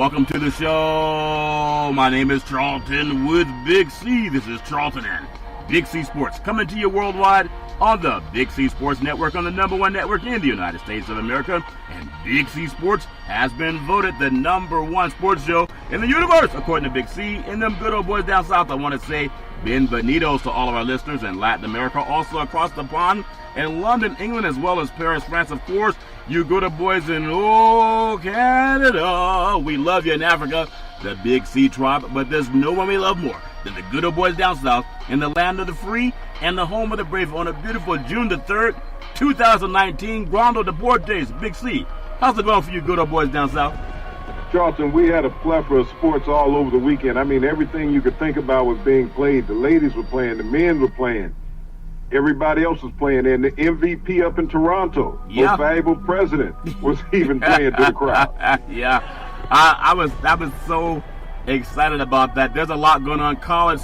Welcome to the show. My name is Charlton with Big C. This is Charlton and Big C Sports coming to you worldwide on the Big C Sports Network, on the #1 network in the United States of America. And Big C Sports has been voted the #1 sports show in the universe, according to Big C. And them good old boys down south, I want to say bienvenidos to all of our listeners in Latin America, also across the pond in London, England, as well as Paris, France, of course. You good old boys in Canada. We love you in Africa, the Big C tribe, but there's no one we love more than the good old boys down south in the land of the free and the home of the brave on a beautiful June the 3rd, 2019, Grando Deportes. Big C, how's it going for you good old boys down south? Charlton, we had a plethora of sports all over the weekend. I mean, everything you could think about was being played. The ladies were playing, the men were playing. Everybody else was playing, and the MVP up in Toronto, most valuable president, was even playing to the crowd. Yeah, I was so excited about that. There's a lot going on. College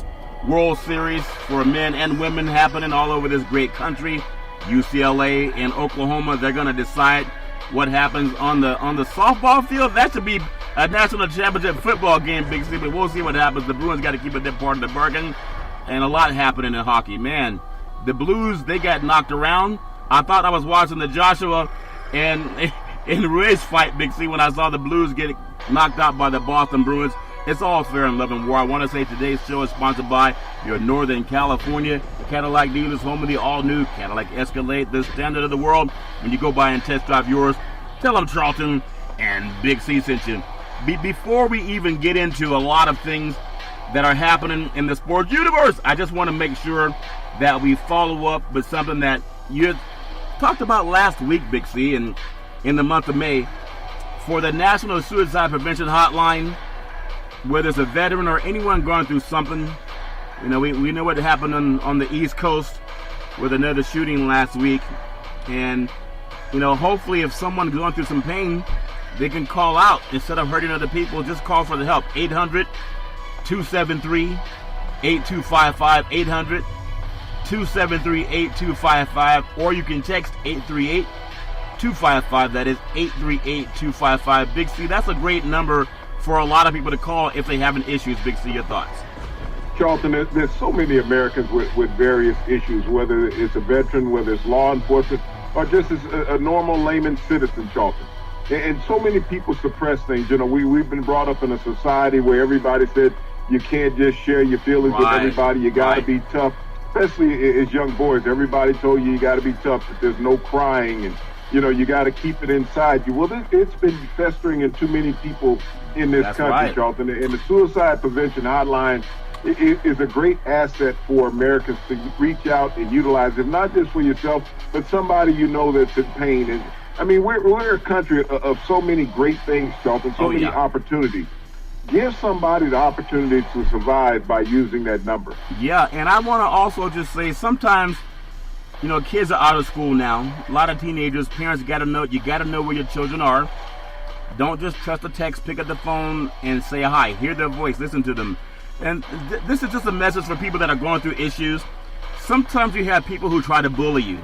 World Series for men and women happening all over this great country. UCLA and Oklahoma, they're going to decide what happens on the softball field. That should be a national championship football game, Big C, but we'll see what happens. The Bruins got to keep their part of the bargain, and a lot happening in hockey. Man, the Blues, they got knocked around. I thought I was watching the Joshua and Ruiz fight, Big C, when I saw the Blues get knocked out by the Boston Bruins. It's all fair in love and war. I want to say today's show is sponsored by your Northern California Cadillac dealers, home of the all-new Cadillac Escalade, the standard of the world. When you go by and test drive yours, tell them Charlton and Big C sent you. Before we even get into a lot of things that are happening in the sports universe, I just want to make sure that we follow up with something that you talked about last week, Big C, in the month of May. For the National Suicide Prevention Hotline, whether it's a veteran or anyone going through something, you know, we know what happened on the East Coast with another shooting last week. And, you know, hopefully if someone's going through some pain, they can call out instead of hurting other people. Just call for the help. 800-273-8255, 800-273-8255, or you can text 838-255. That is 838-255. Big C, that's a great number for a lot of people to call if they have an issues. Big C, your thoughts? Charlton, there's so many Americans with various issues, whether it's a veteran, whether it's law enforcement, or just as a normal layman citizen, Charlton. And so many people suppress things. You know, we've been brought up in a society where everybody said you can't just share your feelings with everybody. You got to be tough, especially as young boys. Everybody told you got to be tough, that there's no crying, and, you know, you got to keep it inside you. Well, it's been festering in too many people in this country, Charlton. And the Suicide Prevention Hotline is a great asset for Americans to reach out and utilize it, not just for yourself, but somebody you know that's in pain. And I mean, we're a country of so many great things, Charlton, so many opportunities. Give somebody the opportunity to survive by using that number. Yeah, and I want to also just say sometimes, you know, kids are out of school now. A lot of teenagers, parents got to know, you got to know where your children are. Don't just trust a text, pick up the phone and say hi. Hear their voice, listen to them. And this is just a message for people that are going through issues. Sometimes you have people who try to bully you.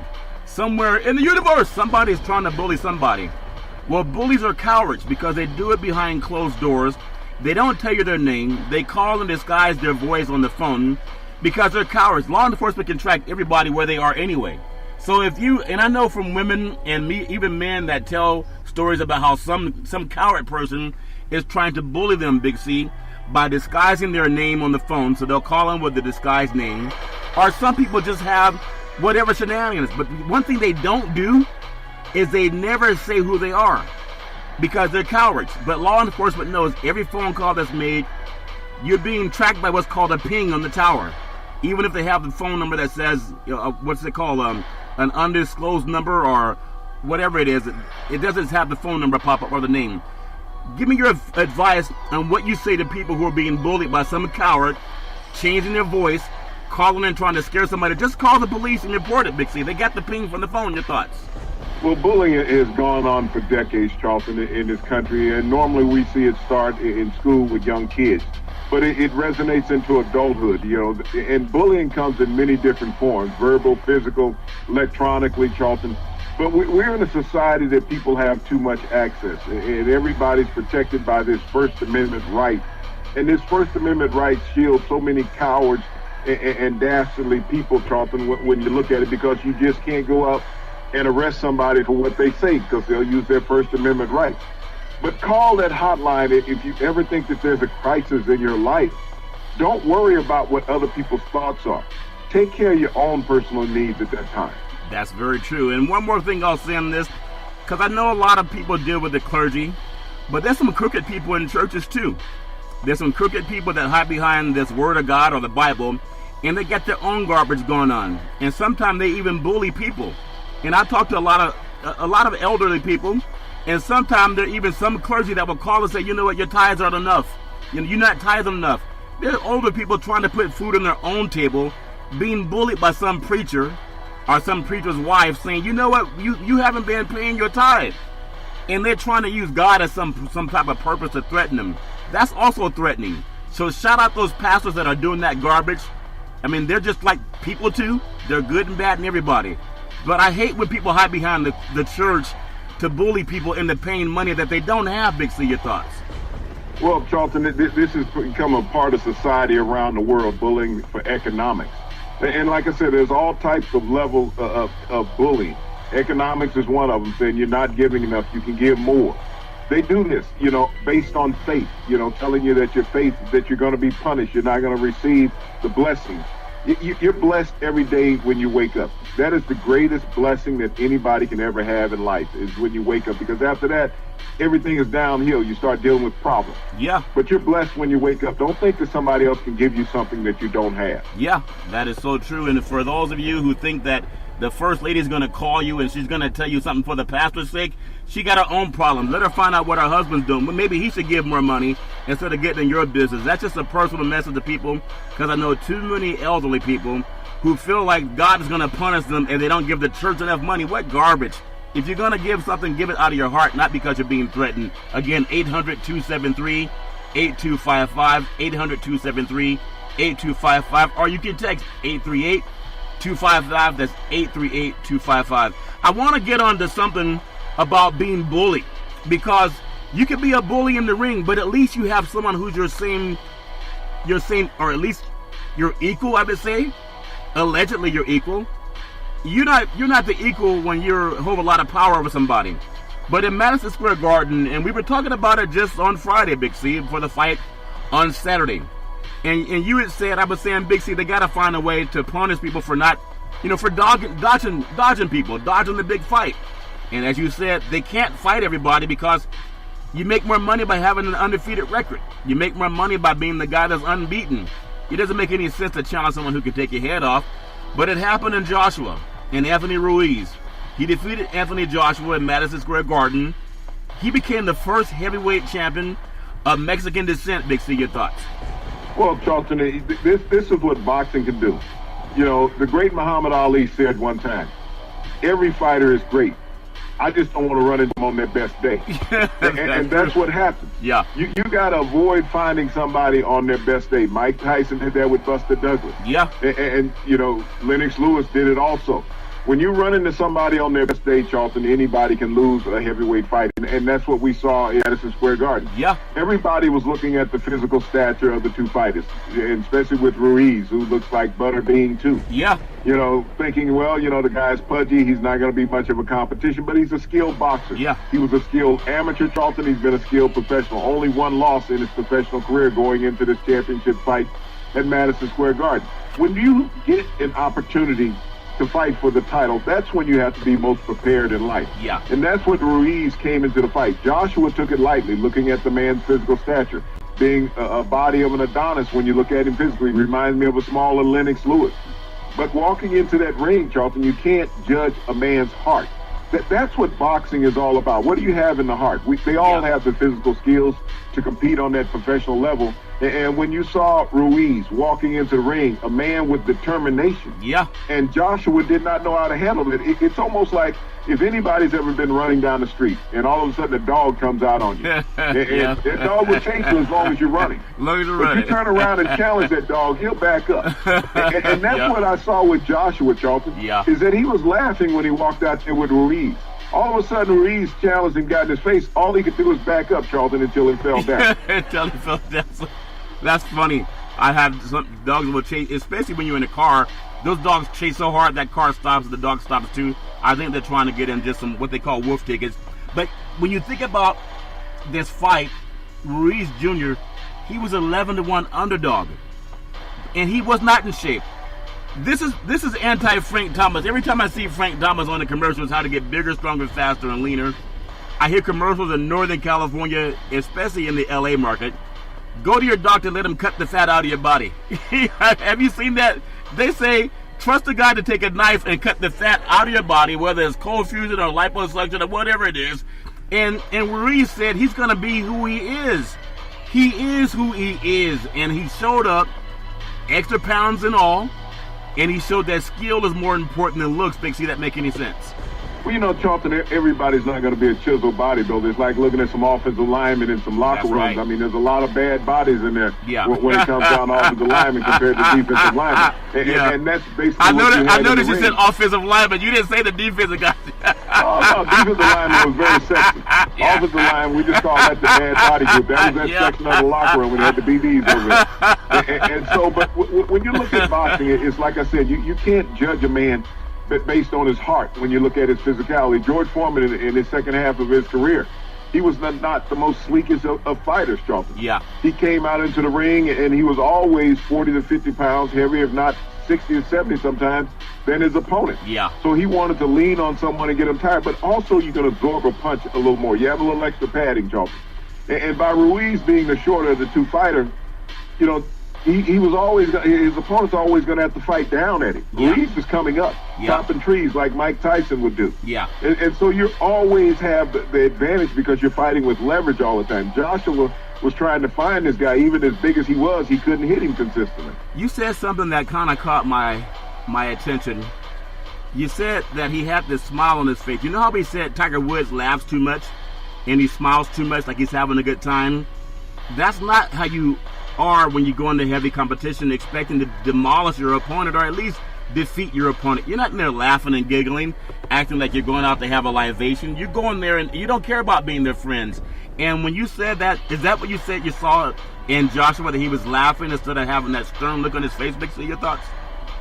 Somewhere in the universe, somebody's trying to bully somebody. Well, bullies are cowards because they do it behind closed doors. They don't tell you their name. They call and disguise their voice on the phone because they're cowards. Law enforcement can track everybody where they are anyway. So if you, and I know from women and me, even men that tell stories about how some coward person is trying to bully them, Big C, by disguising their name on the phone. So they'll call them with the disguised name. Or some people just have whatever shenanigans. But one thing they don't do is they never say who they are because they're cowards. But law enforcement knows every phone call that's made, you're being tracked by what's called a ping on the tower. Even if they have the phone number that says, what's it called, an undisclosed number or whatever it is, it doesn't have the phone number pop up or the name. Give me your advice on what you say to people who are being bullied by some coward, changing their voice, calling and trying to scare somebody. Just call the police and report it, Big C. They got the ping from the phone. Your thoughts? Well, bullying has gone on for decades, Charlton, in this country, and normally we see it start in school with young kids. But it resonates into adulthood, you know, and bullying comes in many different forms, verbal, physical, electronically, Charlton. But we're in a society that people have too much access, and everybody's protected by this First Amendment right. And this First Amendment right shields so many cowards and dastardly people, Charlton, when you look at it, because you just can't go up and arrest somebody for what they say, because they'll use their First Amendment rights. But call that hotline if you ever think that there's a crisis in your life. Don't worry about what other people's thoughts are. Take care of your own personal needs at that time. That's very true. And one more thing I'll say on this, because I know a lot of people deal with the clergy, but there's some crooked people in churches too. There's some crooked people that hide behind this Word of God or the Bible, and they get their own garbage going on. And sometimes they even bully people. And I talk to a lot of elderly people, and sometimes there are even some clergy that will call and say, you know what, your tithes aren't enough. You're not tithing enough. There are older people trying to put food on their own table, being bullied by some preacher or some preacher's wife saying, you know what, you haven't been paying your tithe. And they're trying to use God as some type of purpose to threaten them. That's also threatening. So shout out those pastors that are doing that garbage. I mean, they're just like people too. They're good and bad and everybody. But I hate when people hide behind the church to bully people into paying money that they don't have. Big C, your thoughts? Well, Charlton, this has become a part of society around the world, bullying for economics. And like I said, there's all types of levels of bullying. Economics is one of them, saying you're not giving enough, you can give more. They do this, based on faith, telling you that your faith, that you're going to be punished, you're not going to receive the blessings. You're blessed every day when you wake up. That is the greatest blessing that anybody can ever have in life, is when you wake up, because after that, everything is downhill. You start dealing with problems. Yeah. But you're blessed when you wake up. Don't think that somebody else can give you something that you don't have. Yeah, that is so true. And for those of you who think that the First Lady is going to call you and she's going to tell you something for the pastor's sake, she got her own problems. Let her find out what her husband's doing. But maybe he should give more money instead of getting in your business. That's just a personal message to people, because I know too many elderly people who feel like God is going to punish them if they don't give the church enough money. What garbage. If you're going to give something, give it out of your heart, not because you're being threatened. Again, 800-273-8255, 800-273-8255, or you can text 838-255, that's 838-255. I want to get on to something about being bullied, because you can be a bully in the ring, but at least you have someone who's your same, or at least your equal, I would say. Allegedly your equal. You're not the equal when you hold a lot of power over somebody. But in Madison Square Garden, and we were talking about it just on Friday, Big C, for the fight on Saturday. And you had said, I was saying, Big C, they got to find a way to punish people for not, for dodging people, dodging the big fight. And as you said, they can't fight everybody, because you make more money by having an undefeated record. You make more money by being the guy that's unbeaten. It doesn't make any sense to challenge someone who can take your head off. But it happened in Joshua and Anthony Ruiz. He defeated Anthony Joshua in Madison Square Garden. He became the first heavyweight champion of Mexican descent. Big C, your thoughts? Well, Charlton, this is what boxing can do. The great Muhammad Ali said one time, every fighter is great. I just don't want to run into them on their best day. and that's what happens. Yeah. You got to avoid finding somebody on their best day. Mike Tyson did that with Buster Douglas. Yeah. And Lennox Lewis did it also. When you run into somebody on their best day, Charlton, anybody can lose a heavyweight fight. And that's what we saw in Madison Square Garden. Yeah. Everybody was looking at the physical stature of the two fighters, and especially with Ruiz, who looks like Butterbean too. Yeah. Thinking, well, the guy's pudgy, he's not going to be much of a competition, but he's a skilled boxer. Yeah. He was a skilled amateur, Charlton. He's been a skilled professional. Only one loss in his professional career going into this championship fight at Madison Square Garden. When you get an opportunity to fight for the title, that's when you have to be most prepared in life. Yeah. And that's what Ruiz came into the fight. Joshua took it lightly, looking at the man's physical stature. Being a body of an Adonis, when you look at him physically, reminds me of a smaller Lennox Lewis. But walking into that ring, Charlton, you can't judge a man's heart. That's what boxing is all about. What do you have in the heart? They all have the physical skills to compete on that professional level, And when you saw Ruiz walking into the ring, a man with determination, Yeah. and Joshua did not know how to handle it. It's almost like if anybody's ever been running down the street and all of a sudden a dog comes out on you. and that dog will chase you as long as you're running. Long as you're But running. you turn around and challenge that dog, he'll back up. And that's Yeah. what I saw with Joshua, Charlton, Yeah. is that he was laughing when he walked out there with Ruiz. All of a sudden, Ruiz challenged and got in his face. All he could do was back up, Charlton, until he fell down. Until he fell down. That's funny. I have some dogs will chase, especially when you're in a car. Those dogs chase so hard that car stops, the dog stops too. I think they're trying to get in just some what they call wolf tickets. But when you think about this fight, Ruiz Jr., he was 11-1 underdog, and he was not in shape. This is anti-Frank Thomas. Every time I see Frank Thomas on the commercials, how to get bigger, stronger, faster, and leaner, I hear commercials in Northern California, especially in the LA market. Go to your doctor, let him cut the fat out of your body. Have you seen that? They say, trust a guy to take a knife and cut the fat out of your body, whether it's cold fusion or liposuction or whatever it is. And Ruiz said he's going to be who he is. He is who he is. And he showed up, extra pounds and all, and he showed that skill is more important than looks. Big C, that make any sense? Well, you know, Charlton, everybody's not going to be a chiseled bodybuilder. It's like looking at some offensive linemen in some locker That's rooms. right. I mean, there's a lot of bad bodies in there Yeah. when it comes down to offensive linemen compared to defensive linemen. Yeah. And that's basically I what you had in the noticed you ring. said offensive lineman. You didn't say the defensive guy. Oh, no, defensive lineman was very sexy. Yeah. Offensive line, we just call that the bad body group. That was that Yeah. section of the locker room when they had the BDs over there. And so, but when you look at boxing, it's like I said, you can't judge a man but based on his heart when you look at his physicality. George Foreman, in his second half of his career, he was not the most sleekest of fighters, Charlton. Yeah. He came out into the ring, and he was always 40 to 50 pounds heavier, if not 60 or 70 sometimes, than his opponent. Yeah. So he wanted to lean on someone and get him tired, but also you can absorb a punch a little more. You have a little extra padding, Charlton. And by Ruiz being the shorter of the two fighters, you know, he was always, his opponent's always going to have to fight down at him. Yeah. Ruiz is coming up, chopping trees like Mike Tyson would do. Yeah. And so you always have the advantage because you're fighting with leverage all the time. Joshua was trying to find this guy, even as big as he was, he couldn't hit him consistently. You said something that kind of caught my attention. You said that he had this smile on his face. You know how he said Tiger Woods laughs too much and he smiles too much like he's having a good time? That's not how you are when you go into heavy competition expecting to demolish your opponent or at least defeat your opponent. You're not in there laughing and giggling, acting like you're going out to have a libation. You're going there and you don't care about being their friends. And when you said that, is that what you said you saw in Joshua, that he was laughing instead of having that stern look on his face? Big C, your thoughts?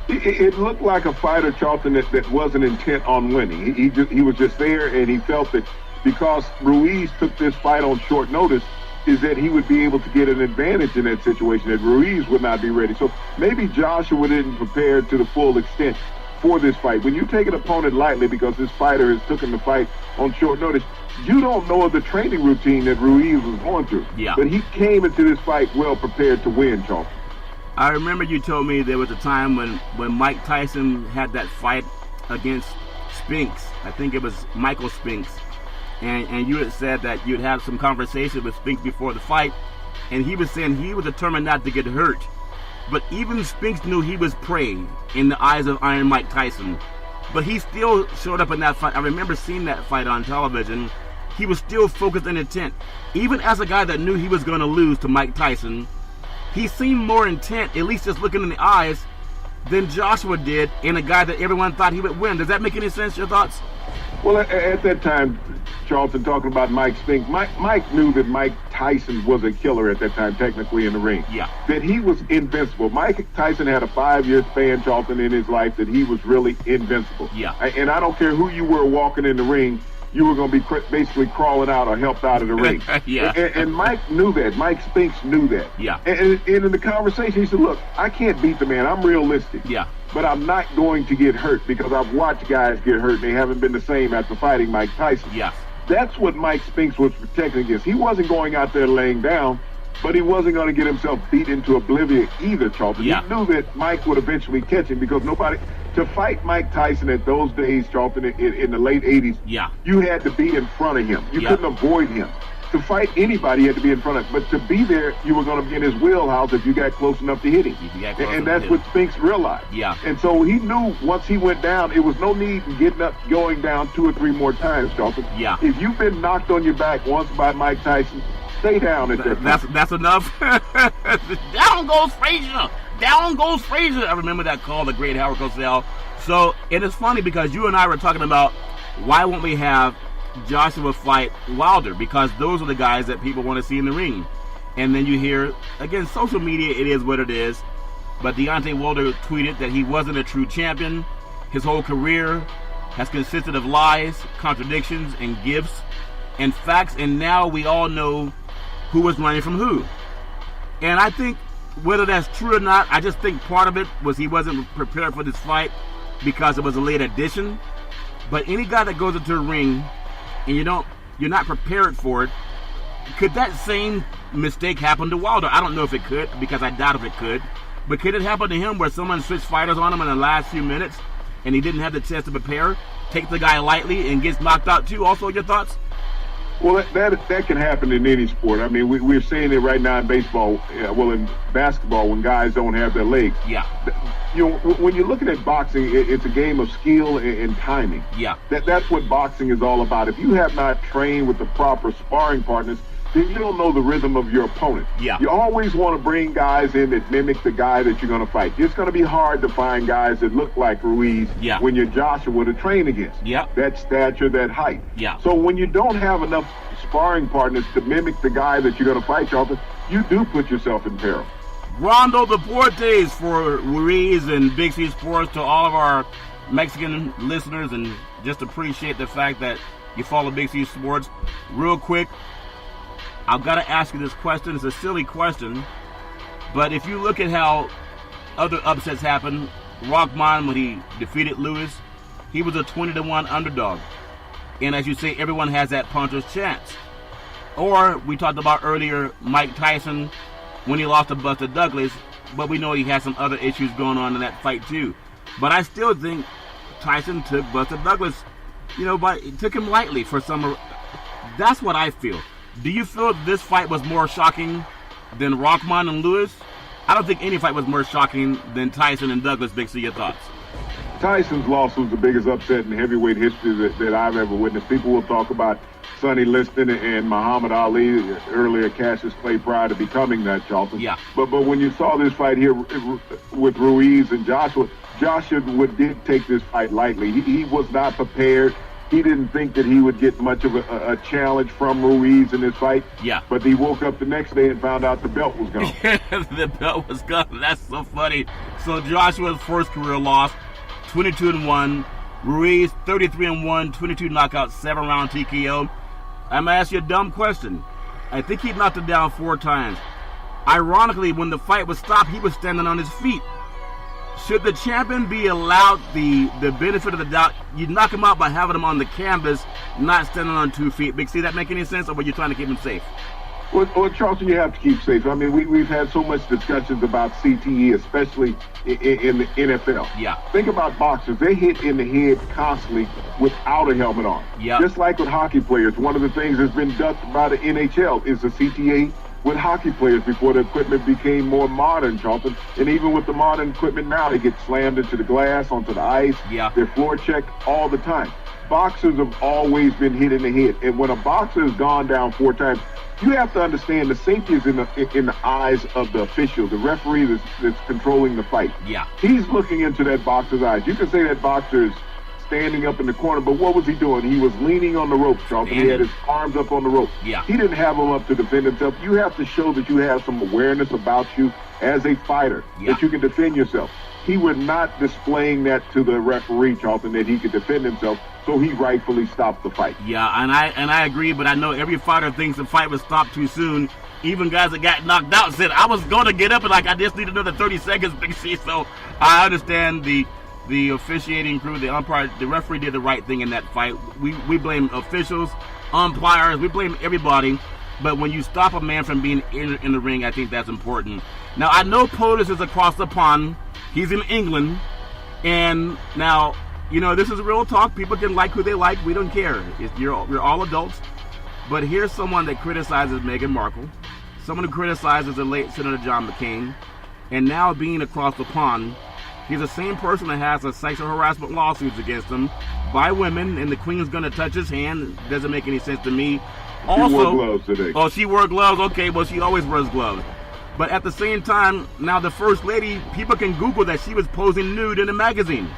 It looked like a fighter, Charlton, that wasn't intent on winning. He was just there, and he felt that because Ruiz took this fight on short notice, is that he would be able to get an advantage in that situation, that Ruiz would not be ready. So maybe Joshua didn't prepare to the full extent for this fight. When you take an opponent lightly because this fighter has taken the fight on short notice, you don't know of the training routine that Ruiz was going through. Yeah. But he came into this fight well prepared to win, Charlton. I remember you told me there was a time when Mike Tyson had that fight against Spinks. I think it was Michael Spinks. And you had said that you'd had some conversation with Spinks before the fight, and he was saying he was determined not to get hurt. But even Spinks knew he was prey in the eyes of Iron Mike Tyson. But he still showed up in that fight. I remember seeing that fight on television. He was still focused and intent. Even as a guy that knew he was going to lose to Mike Tyson, he seemed more intent, at least just looking in the eyes, than Joshua did in a guy that everyone thought he would win. Does that make any sense? Your thoughts? Well, at that time, Charlton, talking about Mike Spinks, Mike knew that Mike Tyson was a killer at that time, technically in the ring. Yeah. That he was invincible. Mike Tyson had a 5-year span, Charlton, in his life that he was really invincible. Yeah. And I don't care who you were walking in the ring, you were going to be basically crawling out or helped out of the ring. Yeah. And Mike knew that. Mike Spinks knew that. Yeah. And in the conversation, he said, look, I can't beat the man. I'm realistic. Yeah. But I'm not going to get hurt because I've watched guys get hurt and they haven't been the same after fighting Mike Tyson. Yeah. That's what Mike Spinks was protecting against. He wasn't going out there laying down, but he wasn't going to get himself beat into oblivion either, Charlton. Yeah. He knew that Mike would eventually catch him because to fight Mike Tyson at those days, Charlton, in the late 80s, Yeah. you had to be in front of him. You Yeah. couldn't avoid him. to fight anybody, you had to be in front of it. But to be there, you were going to be in his wheelhouse if you got close enough to hit him. And that's what Spinks realized. Yeah. And so he knew once he went down, it was no need in getting up, going down 2 or 3 more times, Charlton. Yeah. If you've been knocked on your back once by Mike Tyson, stay down at that. That's enough. Down goes Frazier. Down goes Frazier. I remember that call, the great Howard Cosell. So it is funny because you and I were talking about why won't we have Joshua fight Wilder, because those are the guys that people want to see in the ring. And then you hear, again, social media, it is what it is. But Deontay Wilder tweeted that he wasn't a true champion. His whole career has consisted of lies, contradictions, and gifts, and facts. And now we all know who was running from who. And I think whether that's true or not, I just think part of it was he wasn't prepared for this fight because it was a late addition. But any guy that goes into a ring and you're not prepared for it, could that same mistake happen to Wilder? I don't know if it could, because I doubt if it could. But could it happen to him where someone switched fighters on him in the last few minutes and he didn't have the chance to prepare, take the guy lightly, and gets knocked out too? Also, your thoughts? Well, that can happen in any sport. I mean, we're seeing it right now in baseball. In basketball, when guys don't have their legs. Yeah. When you're looking at boxing, it's a game of skill and timing. Yeah. That's what boxing is all about. If you have not trained with the proper sparring partners, then you don't know the rhythm of your opponent. Yeah. You always want to bring guys in that mimic the guy that you're going to fight. It's going to be hard to find guys that look like Ruiz when you're Joshua to train against. Yeah. That stature, that height. Yeah. So when you don't have enough sparring partners to mimic the guy that you're going to fight, Charlton, you do put yourself in peril. Rondo Deportes for Ruiz and Big C Sports. To all of our Mexican listeners, and just appreciate the fact that you follow Big C Sports. Real quick, I've got to ask you this question. It's a silly question, but if you look at how other upsets happen, Rockman, when he defeated Lewis, he was a 20-1 underdog. And as you say, everyone has that puncher's chance. Or we talked about earlier, Mike Tyson, when he lost to Buster Douglas, but we know he had some other issues going on in that fight too. But I still think Tyson took Buster Douglas, took him lightly for some. That's what I feel. Do you feel this fight was more shocking than Rockman and Lewis? I don't think any fight was more shocking than Tyson and Douglas. Big C, your thoughts? Tyson's loss was the biggest upset in heavyweight history that I've ever witnessed. People will talk about Sonny Liston and Muhammad Ali, earlier Cassius Clay, prior to becoming that, Charlton. Yeah. But when you saw this fight here with Ruiz and Joshua did take this fight lightly. He was not prepared. He didn't think that he would get much of a challenge from Ruiz in this fight. Yeah. But he woke up the next day and found out the belt was gone. The belt was gone. That's so funny. So Joshua's first career loss, 22-1. Ruiz, 33-1, 22 knockouts, 7-round TKO. I'm going to ask you a dumb question. I think he knocked him down 4 times. Ironically, when the fight was stopped, he was standing on his feet. Should the champion be allowed the benefit of the doubt? You knock him out by having him on the canvas, not standing on 2 feet. Big C, that make any sense, or were you trying to keep him safe? Well, Charlton, you have to keep safe. I mean, we've had so much discussions about CTE, especially in the NFL. Yeah. Think about boxers. They hit in the head constantly without a helmet on. Yeah. Just like with hockey players. One of the things that's been done by the NHL is the CTA with hockey players before the equipment became more modern, Charlton. And even with the modern equipment now, they get slammed into the glass, onto the ice. Yeah. They're floor checked all the time. Boxers have always been hit in the head. And when a boxer has gone down 4 times, you have to understand the safety is in the eyes of the official, the referee that's controlling the fight. Yeah. He's looking into that boxer's eyes. You can say that boxer is standing up in the corner, but what was he doing? He was leaning on the ropes, Charlton. He had his arms up on the ropes. Yeah. He didn't have them up to defend himself. You have to show that you have some awareness about you as a fighter, that you can defend yourself. He was not displaying that to the referee, Charlton, that he could defend himself, so he rightfully stopped the fight. Yeah, and I agree, but I know every fighter thinks the fight was stopped too soon. Even guys that got knocked out said, I was going to get up, and I just need another 30 seconds, Big C. So I understand the officiating crew, the umpire, the referee did the right thing in that fight. We blame officials, umpires, we blame everybody. But when you stop a man from being in the ring, I think that's important. Now, I know POTUS is across the pond. He's in England. And now, this is real talk. People can like who they like. We don't care. You're all adults. But here's someone that criticizes Meghan Markle, someone who criticizes the late Senator John McCain, and now being across the pond, he's the same person that has a sexual harassment lawsuits against him by women, and the Queen's going to touch his hand. Doesn't make any sense to me. Also, she wore gloves today. Oh, she wore gloves. Okay, well, she always wears gloves. But at the same time, now the First Lady, people can Google that she was posing nude in a magazine.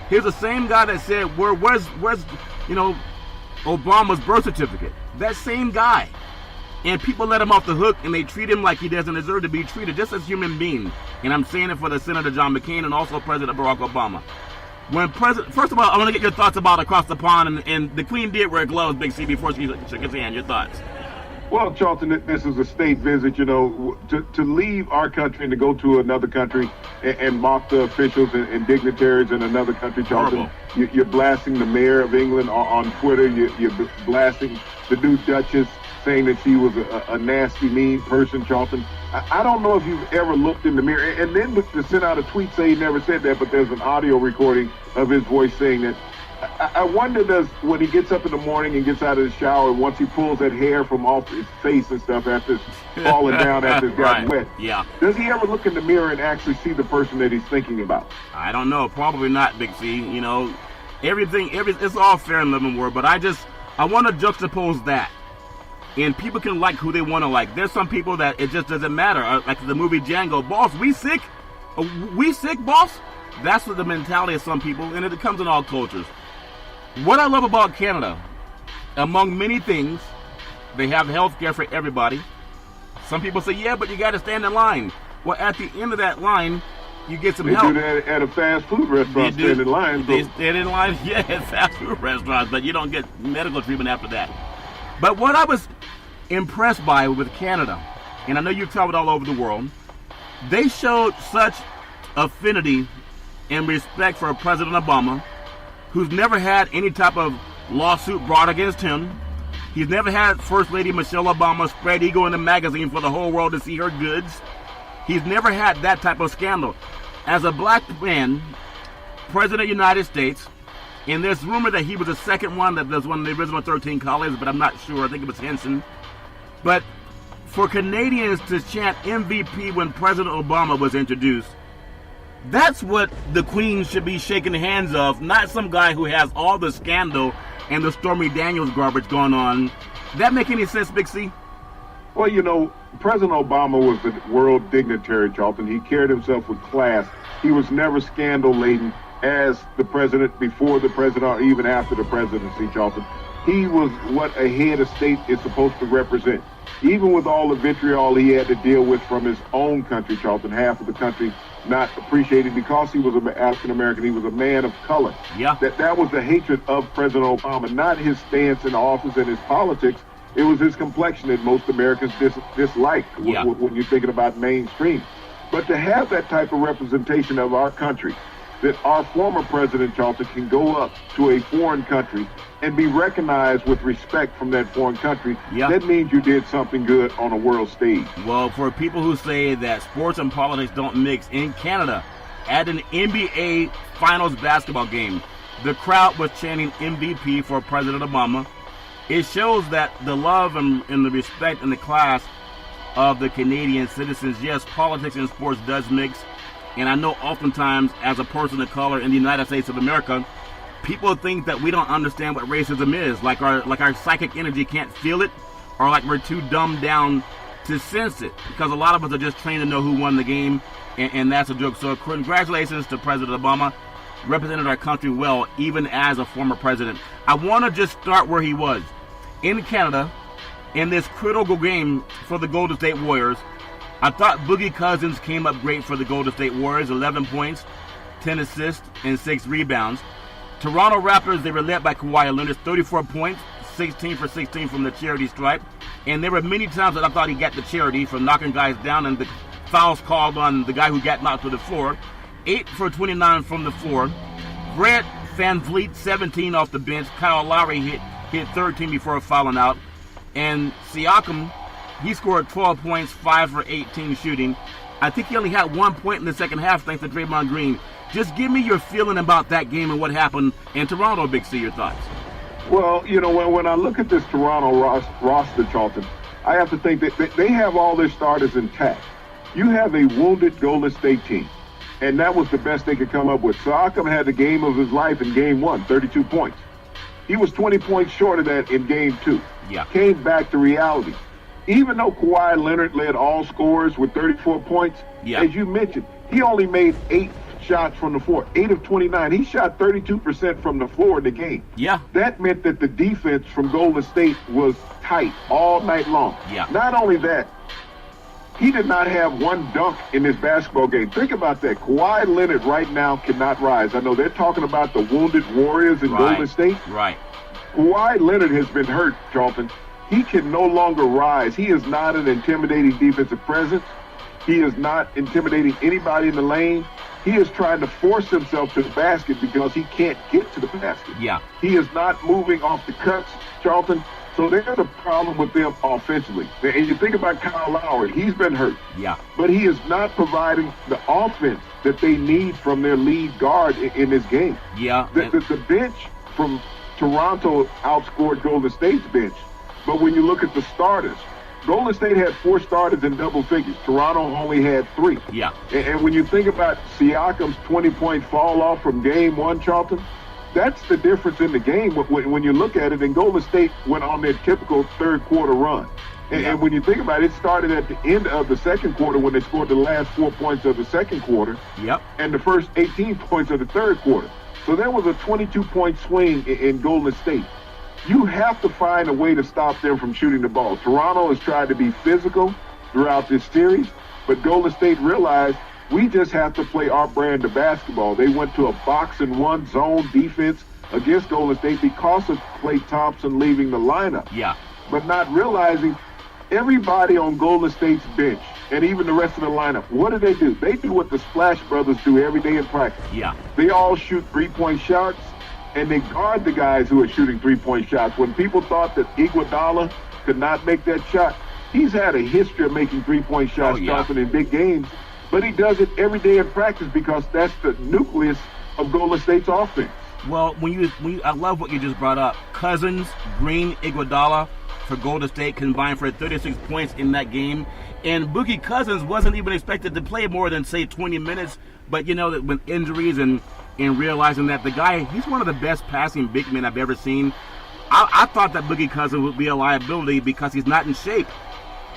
Here's the same guy that said, where's Obama's birth certificate? That same guy. And people let him off the hook, and they treat him like he doesn't deserve to be treated, just as a human being. And I'm saying it for the Senator John McCain and also President Barack Obama. First of all, I want to get your thoughts about across the pond, and the Queen did wear gloves, Big C, before she shook his hand. Your thoughts? Well, Charlton, this is a state visit, to leave our country and to go to another country and mock the officials and dignitaries in another country, Charlton. You're blasting the mayor of England on Twitter. You're blasting the new Duchess, saying that she was a nasty, mean person, Charlton. I don't know if you've ever looked in the mirror. And then to send out a tweet saying he never said that, but there's an audio recording of his voice saying that. I wonder, when he gets up in the morning and gets out of the shower, once he pulls that hair from off his face and stuff after it's falling down, after it's gotten wet, does he ever look in the mirror and actually see the person that he's thinking about? I don't know. Probably not, Big C. It's all fair in living world, but I want to juxtapose that. And people can like who they want to like. There's some people that it just doesn't matter. Like the movie Django. Boss, we sick? We sick, boss? That's what the mentality of some people, and it comes in all cultures. What I love about Canada, among many things, they have health care for everybody. Some people say, yeah, but you got to stand in line. Well, at the end of that line, you get some help. They do that at a fast food restaurant, stand in line. They stand in line, at fast food restaurants, but you don't get medical treatment after that. But what I was impressed by with Canada, and I know you've traveled all over the world, they showed such affinity and respect for President Obama, who's never had any type of lawsuit brought against him. He's never had First Lady Michelle Obama spread ego in a magazine for the whole world to see her goods. He's never had that type of scandal. As a black man, President of the United States, and there's rumor that he was the second one, that was one of the original 13 colleagues, but I'm not sure. I think it was Henson. But for Canadians to chant MVP when President Obama was introduced, that's what the Queen should be shaking the hands of, not some guy who has all the scandal and the Stormy Daniels garbage going on. That make any sense, Big C? Well, President Obama was a world dignitary, Charlton. He carried himself with class. He was never scandal-laden as the president, before the president, or even after the presidency, Charlton. He was what a head of state is supposed to represent. Even with all the vitriol he had to deal with from his own country, Charlton, half of the country not appreciated because he was an African-American. He was a man of color. Yeah. That was the hatred of President Obama, not his stance in office and his politics. It was his complexion that most Americans disliked when you're thinking about mainstream. But to have that type of representation of our country, that our former president, Charlton, can go up to a foreign country and be recognized with respect from that foreign country, that means you did something good on a world stage. Well, for people who say that sports and politics don't mix, in Canada, at an NBA Finals basketball game, the crowd was chanting MVP for President Obama. It shows that the love and the respect and the class of the Canadian citizens. Yes, politics and sports does mix. And I know oftentimes, as a person of color in the United States of America, people think that we don't understand what racism is, like our psychic energy can't feel it, or like we're too dumbed down to sense it, because a lot of us are just trained to know who won the game, and that's a joke. So congratulations to President Obama, represented our country well, even as a former president. I want to just start where he was. In Canada, in this critical game for the Golden State Warriors, I thought Boogie Cousins came up great for the Golden State Warriors, 11 points, 10 assists, and 6 rebounds. Toronto Raptors, they were led by Kawhi Leonard, 34 points, 16 for 16 from the charity stripe. And there were many times that I thought he got the charity from knocking guys down and the fouls called on the guy who got knocked to the floor. 8 for 29 from the floor. Fred VanVleet, 17 off the bench. Kyle Lowry hit 13 before fouling out. And Siakam, he scored 12 points, 5 for 18 shooting. I think he only had 1 point in the second half thanks to Draymond Green. Just give me your feeling about that game and what happened in Toronto, Big C, your thoughts. Well, when I look at this Toronto roster, Charlton, I have to think that they have all their starters intact. You have a wounded Golden State team, and that was the best they could come up with. Siakam had the game of his life in Game 1, 32 points. He was 20 points short of that in Game 2. Yeah. Came back to reality. Even though Kawhi Leonard led all scorers with 34 points, as you mentioned, he only made 8 shots from the floor, 8 of 29. He shot 32% from the floor in the game. Yeah. That meant that the defense from Golden State was tight all night long. Yeah. Not only that, he did not have one dunk in this basketball game. Think about that. Kawhi Leonard right now cannot rise. I know they're talking about the wounded Warriors in Golden State. Right. Kawhi Leonard has been hurt, Charlton. He can no longer rise. He is not an intimidating defensive presence. He is not intimidating anybody in the lane. He is trying to force himself to the basket because he can't get to the basket. Yeah. He is not moving off the cuts, Charlton. So there's a problem with them offensively. And you think about Kyle Lowry, he's been hurt. Yeah. But he is not providing the offense that they need from their lead guard in this game. Yeah. The bench from Toronto outscored Golden State's bench. But when you look at the starters, Golden State had 4 starters in double figures. Toronto only had 3. Yeah. And when you think about Siakam's 20-point fall off from Game 1, Charlton, that's the difference in the game when you look at it. And Golden State went on their typical third quarter run. And when you think about it, it started at the end of the second quarter when they scored the last 4 points of the second quarter. Yep. And the first 18 points of the third quarter. So there was a 22-point swing in Golden State. You have to find a way to stop them from shooting the ball. Toronto has tried to be physical throughout this series, but Golden State realized we just have to play our brand of basketball. They went to a box-and-one zone defense against Golden State because of Klay Thompson leaving the lineup. Yeah. But not realizing everybody on Golden State's bench and even the rest of the lineup, what do? They do what the Splash Brothers do every day in practice. Yeah. They all shoot three-point shots, and they guard the guys who are shooting three-point shots. When people thought that Iguodala could not make that shot, he's had a history of making three-point shots, Charlton, in big games, but he does it every day in practice because that's the nucleus of Golden State's offense. Well, I love what you just brought up. Cousins, Green, Iguodala for Golden State combined for 36 points in that game. And Boogie Cousins wasn't even expected to play more than, say, 20 minutes. But, that with injuries and realizing that the guy, he's one of the best passing big men I've ever seen. I thought that Boogie Cousins would be a liability because he's not in shape.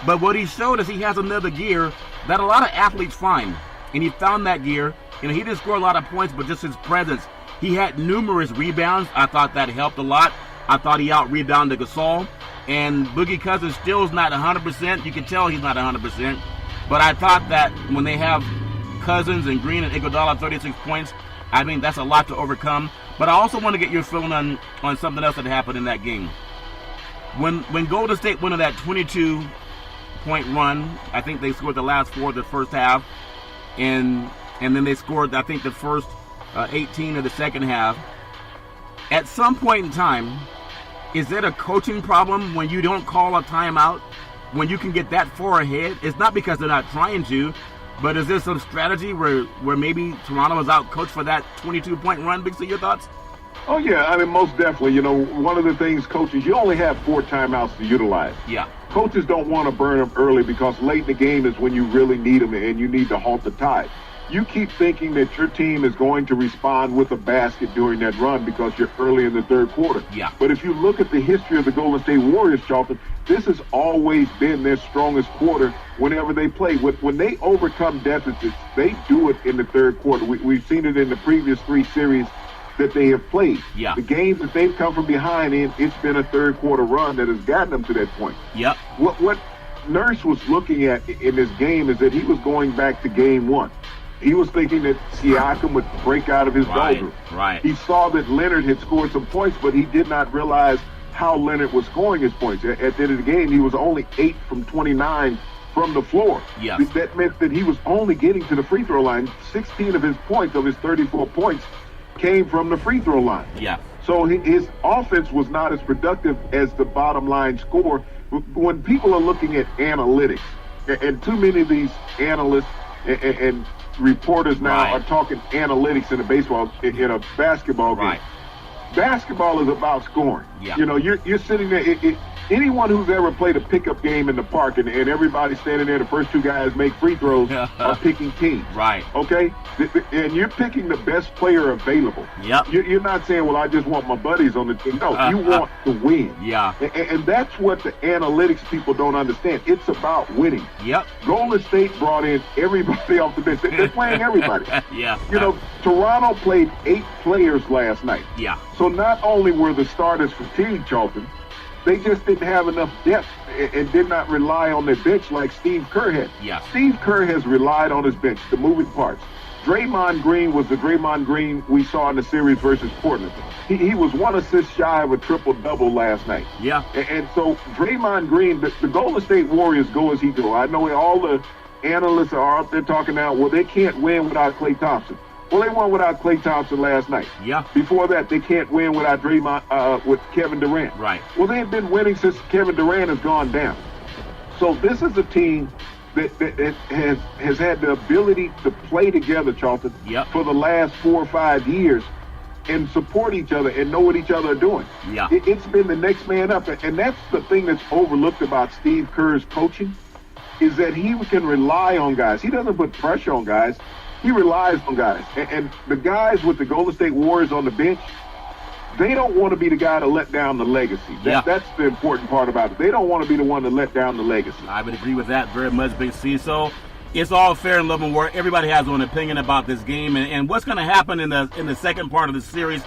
But what he showed is he has another gear that a lot of athletes find. And he found that gear. He didn't score a lot of points, but just his presence. He had numerous rebounds. I thought that helped a lot. I thought he out-rebounded Gasol. And Boogie Cousins still is not 100%. You can tell he's not 100%. But I thought that when they have Cousins and Green and Iguodala 36 points, I mean, that's a lot to overcome. But I also want to get your feeling on something else that happened in that game. When Golden State went on that 22-point run, I think they scored the last 4 of the first half. And then they scored, I think, the first 18 of the second half. At some point in time, is that a coaching problem when you don't call a timeout, when you can get that far ahead? It's not because they're not trying to, but is there some strategy where maybe Toronto was out coached for that 22-point run? Big C, your thoughts? Oh, yeah. I mean, most definitely. One of the things, coaches, you only have 4 timeouts to utilize. Yeah. Coaches don't want to burn them early because late in the game is when you really need them and you need to halt the tide. You keep thinking that your team is going to respond with a basket during that run because you're early in the third quarter. Yeah. But if you look at the history of the Golden State Warriors, Charlton, this has always been their strongest quarter whenever they play. When they overcome deficits, they do it in the third quarter. We've seen it in the previous 3 series that they have played. Yeah. The games that they've come from behind in, it's been a third quarter run that has gotten them to that point. Yep. What Nurse was looking at in this game is that he was going back to Game 1. He was thinking that Siakam would break out of his doldrums. Right. He saw that Leonard had scored some points, but he did not realize how Leonard was scoring his points. At the end of the game, he was only 8 from 29 from the floor. Yes. That meant that he was only getting to the free throw line. 16 of his points, of his 34 points, came from the free throw line. Yeah. So his offense was not as productive as the bottom line score. When people are looking at analytics, and too many of these analysts and reporters now are talking analytics in a basketball game. basketball is about scoring. Yeah. You know, you're sitting there. Anyone who's ever played a pickup game in the park and everybody's standing there, the first two guys make free throws, are picking teams. Right. Okay? And you're picking the best player available. Yep. You're not saying, well, I just want my buddies on the team. No, you want to win. Yeah. And that's what the analytics people don't understand. It's about winning. Yep. Golden State brought in everybody off the bench. They're playing everybody. Yeah. You know, Toronto played 8 players last night. Yeah. So not only were the starters fatigued, Charlton, they just didn't have enough depth and did not rely on their bench like Steve Kerr had. Yeah. Steve Kerr has relied on his bench, the moving parts. Draymond Green was the Draymond Green we saw in the series versus Portland. He was 1 assist shy of a triple-double last night. Yeah. And so Draymond Green, the Golden State Warriors go as he go. I know all the analysts are out there talking now, well, they can't win without Klay Thompson. Well, they won without Klay Thompson last night. Yeah. Before that, they can't win without Draymond, with Kevin Durant. Right. Well, they've been winning since Kevin Durant has gone down. So this is a team that has had the ability to play together, Charlton, Yep. for the last 4 or 5 years and support each other and know what each other are doing. Yeah. It's been the next man up. And that's the thing that's overlooked about Steve Kerr's coaching, is that he can rely on guys. He doesn't put pressure on guys. He relies on guys. And the guys with the Golden State Warriors on the bench, they don't want to be the guy to let down the legacy. That's the important part about it. They don't want to be the one to let down the legacy. I would agree with that very much, Big C. So it's all fair and love and war. Everybody has an opinion about this game. And what's going to happen in the second part of the series,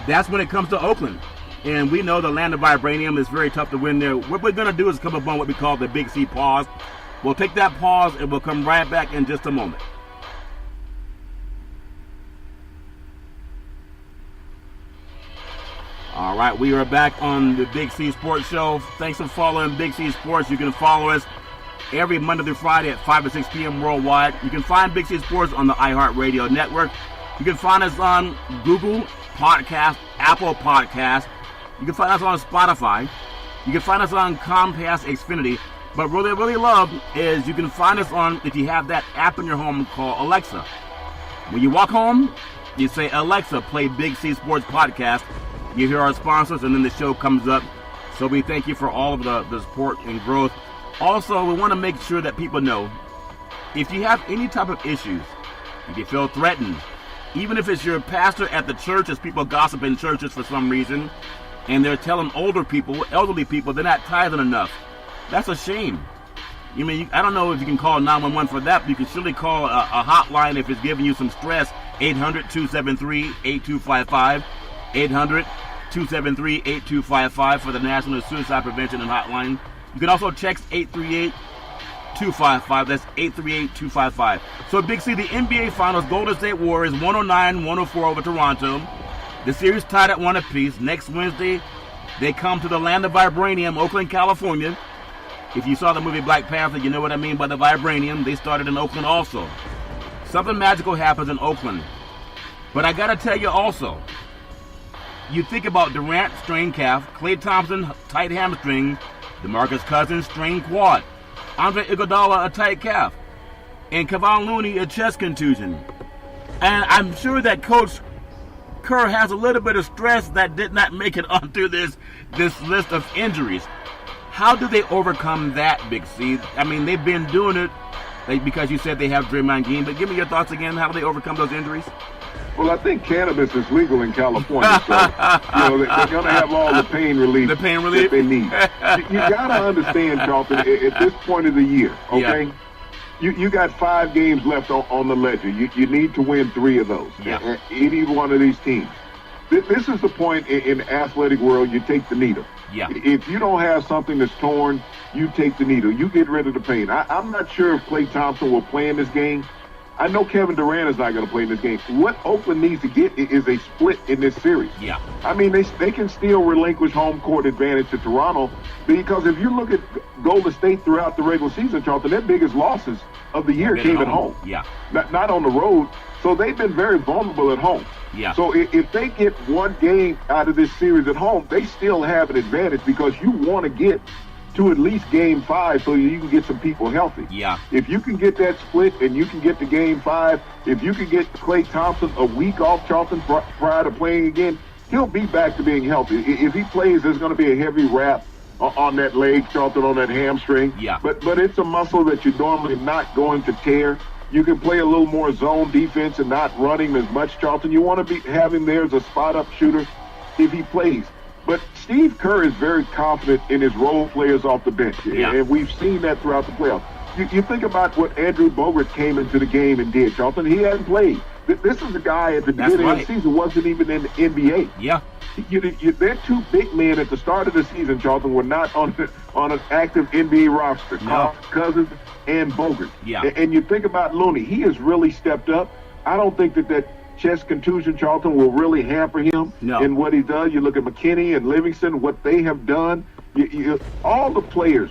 that's when it comes to Oakland. And we know the land of vibranium is very tough to win there. What we're going to do is come upon what we call the Big C pause. We'll take that pause and we'll come right back in just a moment. All right, we are back on the Big C Sports Show. Thanks for following Big C Sports. You can follow us every Monday through Friday at 5 to 6 p.m. worldwide. You can find Big C Sports on the iHeartRadio network. You can find us on Google Podcast, Apple Podcast. You can find us on Spotify. You can find us on Comcast Xfinity. But what I really love is you can find us on, if you have that app in your home called Alexa. When you walk home, you say, Alexa, play Big C Sports Podcast. You hear our sponsors, and then the show comes up. So we thank you for all of the support and growth. Also, we want to make sure that people know, if you have any type of issues, if you feel threatened, even if it's your pastor at the church, as people gossip in churches for some reason, and they're telling elderly people, they're not tithing enough. That's a shame. I mean, I don't know if you can call 911 for that, but you can surely call a hotline if it's giving you some stress. 800-273-8255. 800-273-8255 for the National Suicide Prevention and Hotline. You can also text 838-255. That's 838-255. So, Big C, the NBA Finals, Golden State Warriors 109-104 over Toronto. The series tied at 1 apiece. Next Wednesday, they come to the land of vibranium, Oakland, California. If you saw the movie Black Panther, you know what I mean by the vibranium. They started in Oakland also. Something magical happens in Oakland. But I got to tell you also, you think about Durant, strained calf, Klay Thompson, tight hamstring, DeMarcus Cousins, strained quad, Andre Iguodala, a tight calf, and Kevon Looney, a chest contusion. And I'm sure that Coach Kerr has a little bit of stress that did not make it onto this list of injuries. How do they overcome that, Big C? I mean, they've been doing it because you said they have Draymond Green, but give me your thoughts again. How do they overcome those injuries? Well, I think cannabis is legal in California, so they're going to have all the pain relief, that they need. You got to understand, Charlton, at this point of the year, okay? Yeah. You got 5 games left on the ledger. You need to win 3 of those. Yeah. Any one of these teams. This is the point in the athletic world, you take the needle. Yeah. If you don't have something that's torn, you take the needle. You get rid of the pain. I'm not sure if Klay Thompson will play in this game. I know Kevin Durant is not going to play in this game. What Oakland needs to get is a split in this series. Yeah. I mean, they can still relinquish home court advantage to Toronto, because if you look at Golden State throughout the regular season, Charlton, their biggest losses of the year came at home. Yeah. Not on the road. So they've been very vulnerable at home. Yeah. So if they get one game out of this series at home, they still have an advantage, because you want to get to at least game 5 so you can get some people healthy. Yeah. If you can get that split and you can get to game 5, if you can get Klay Thompson a week off, Charlton, prior to playing again, he'll be back to being healthy. If he plays, there's going to be a heavy wrap on that leg, Charlton, on that hamstring. Yeah. But it's a muscle that you're normally not going to tear. You can play a little more zone defense and not running as much, Charlton. You want to have him there as a spot-up shooter if he plays. But Steve Kerr is very confident in his role players off the bench, and we've seen that throughout the playoffs. You think about what Andrew Bogut came into the game and did, Charlton. He hadn't played. This is a guy at the beginning of the season wasn't even in the NBA. Yeah. Their two big men at the start of the season, Charlton, were not on an active NBA roster. No. Cousins and Bogut. Yeah. And you think about Looney. He has really stepped up. I don't think that chest contusion, Charlton, will really hamper him in what he does. You look at McKinney and Livingston, what they have done. All the players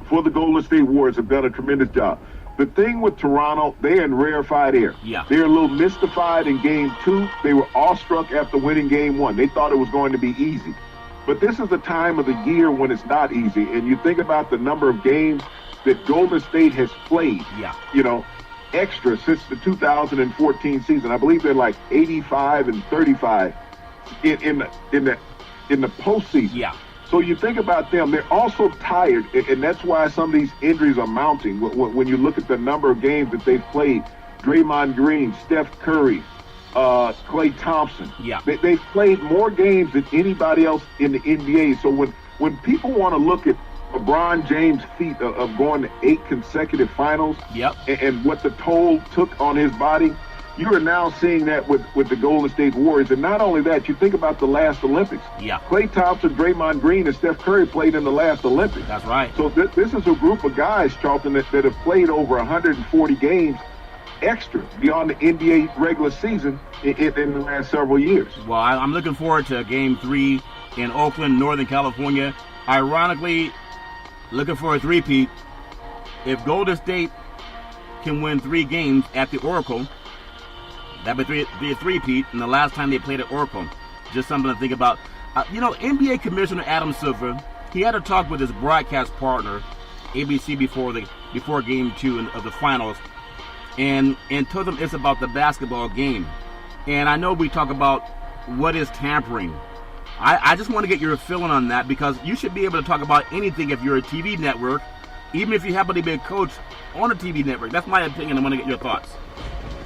for the Golden State Warriors have done a tremendous job. The thing with Toronto, they're in rarefied air. Yeah. They're a little mystified in Game 2. They were awestruck after winning Game 1. They thought it was going to be easy. But this is the time of the year when it's not easy. And you think about the number of games that Golden State has played, extra since the 2014 season. I believe they're like 85 and 35 in the postseason. Yeah. So you think about them, they're also tired, and that's why some of these injuries are mounting. When you look at the number of games that they've played, Draymond Green, Steph Curry, Klay Thompson, they've played more games than anybody else in the NBA. So when people want to look at LeBron James' feat of going to 8 consecutive finals and what the toll took on his body, you are now seeing that with the Golden State Warriors. And not only that, you think about the last Olympics. Yeah. Klay Thompson, Draymond Green, and Steph Curry played in the last Olympics. That's right. So this is a group of guys, Charlton, that have played over 140 games extra beyond the NBA regular season in the last several years. Well, I'm looking forward to Game 3 in Oakland, Northern California. Ironically, looking for a three-peat. If Golden State can win 3 games at the Oracle, that would be a three-peat, and the last time they played at Oracle. Just something to think about. NBA Commissioner Adam Silver, he had a talk with his broadcast partner, ABC, before Game 2 of the finals, and told them it's about the basketball game. And I know we talk about what is tampering. I just want to get your feeling on that, because you should be able to talk about anything if you're a TV network, even if you happen to be a coach on a TV network. That's my opinion. I want to get your thoughts.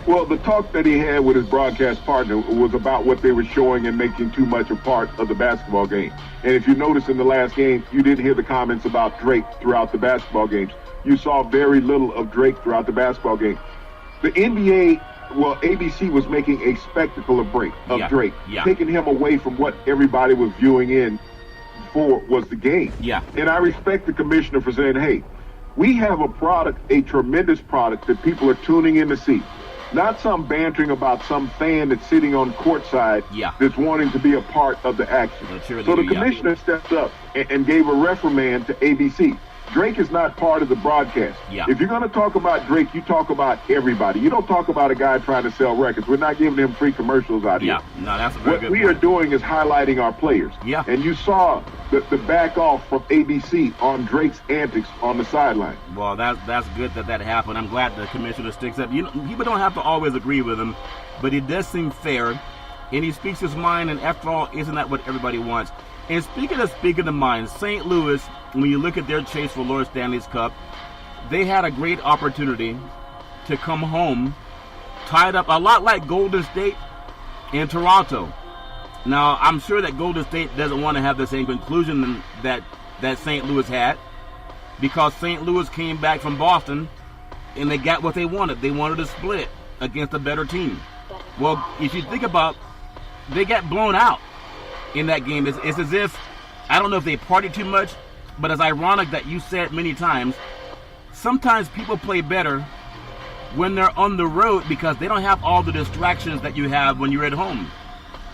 Well, the talk that he had with his broadcast partner was about what they were showing and making too much a part of the basketball game. And if you notice in the last game, you didn't hear the comments about Drake throughout the basketball games. You saw very little of Drake throughout the basketball game. The NBA, ABC was making a spectacle of Drake, taking him away from what everybody was viewing in for was the game. Yeah. And I respect the commissioner for saying, hey, we have a product, a tremendous product that people are tuning in to see. Not some bantering about some fan that's sitting on courtside that's wanting to be a part of the action. So the commissioner stepped up and gave a reprimand to ABC. Drake is not part of the broadcast. Yeah. If you're going to talk about Drake, you talk about everybody. You don't talk about a guy trying to sell records. We're not giving him free commercials out here. Yeah, no, that's a very good point. What we are doing is highlighting our players. Yeah. And you saw the back off from ABC on Drake's antics on the sideline. Well, that's good that happened. I'm glad the commissioner sticks up. People don't have to always agree with him, but it does seem fair, and he speaks his mind, and after all, isn't that what everybody wants? And speaking of mind, St. Louis, when you look at their chase for Lord Stanley's Cup, they had a great opportunity to come home tied up a lot like Golden State and Toronto. Now, I'm sure that Golden State doesn't want to have the same conclusion that St. Louis had, because St. Louis came back from Boston and they got what they wanted. They wanted a split against a better team. Well, if you think about, they got blown out in that game. It's as if, I don't know if they partied too much, but it's ironic that you said many times, sometimes people play better when they're on the road because they don't have all the distractions that you have when you're at home.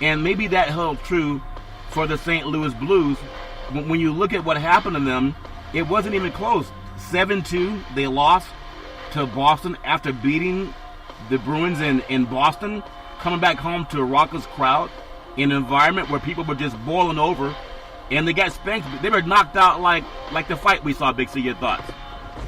And maybe that held true for the St. Louis Blues. When you look at what happened to them, it wasn't even close. 7-2, they lost to Boston after beating the Bruins in Boston, coming back home to a raucous crowd in an environment where people were just boiling over, and they got spanked. They were knocked out like the fight we saw. Big C, your thoughts?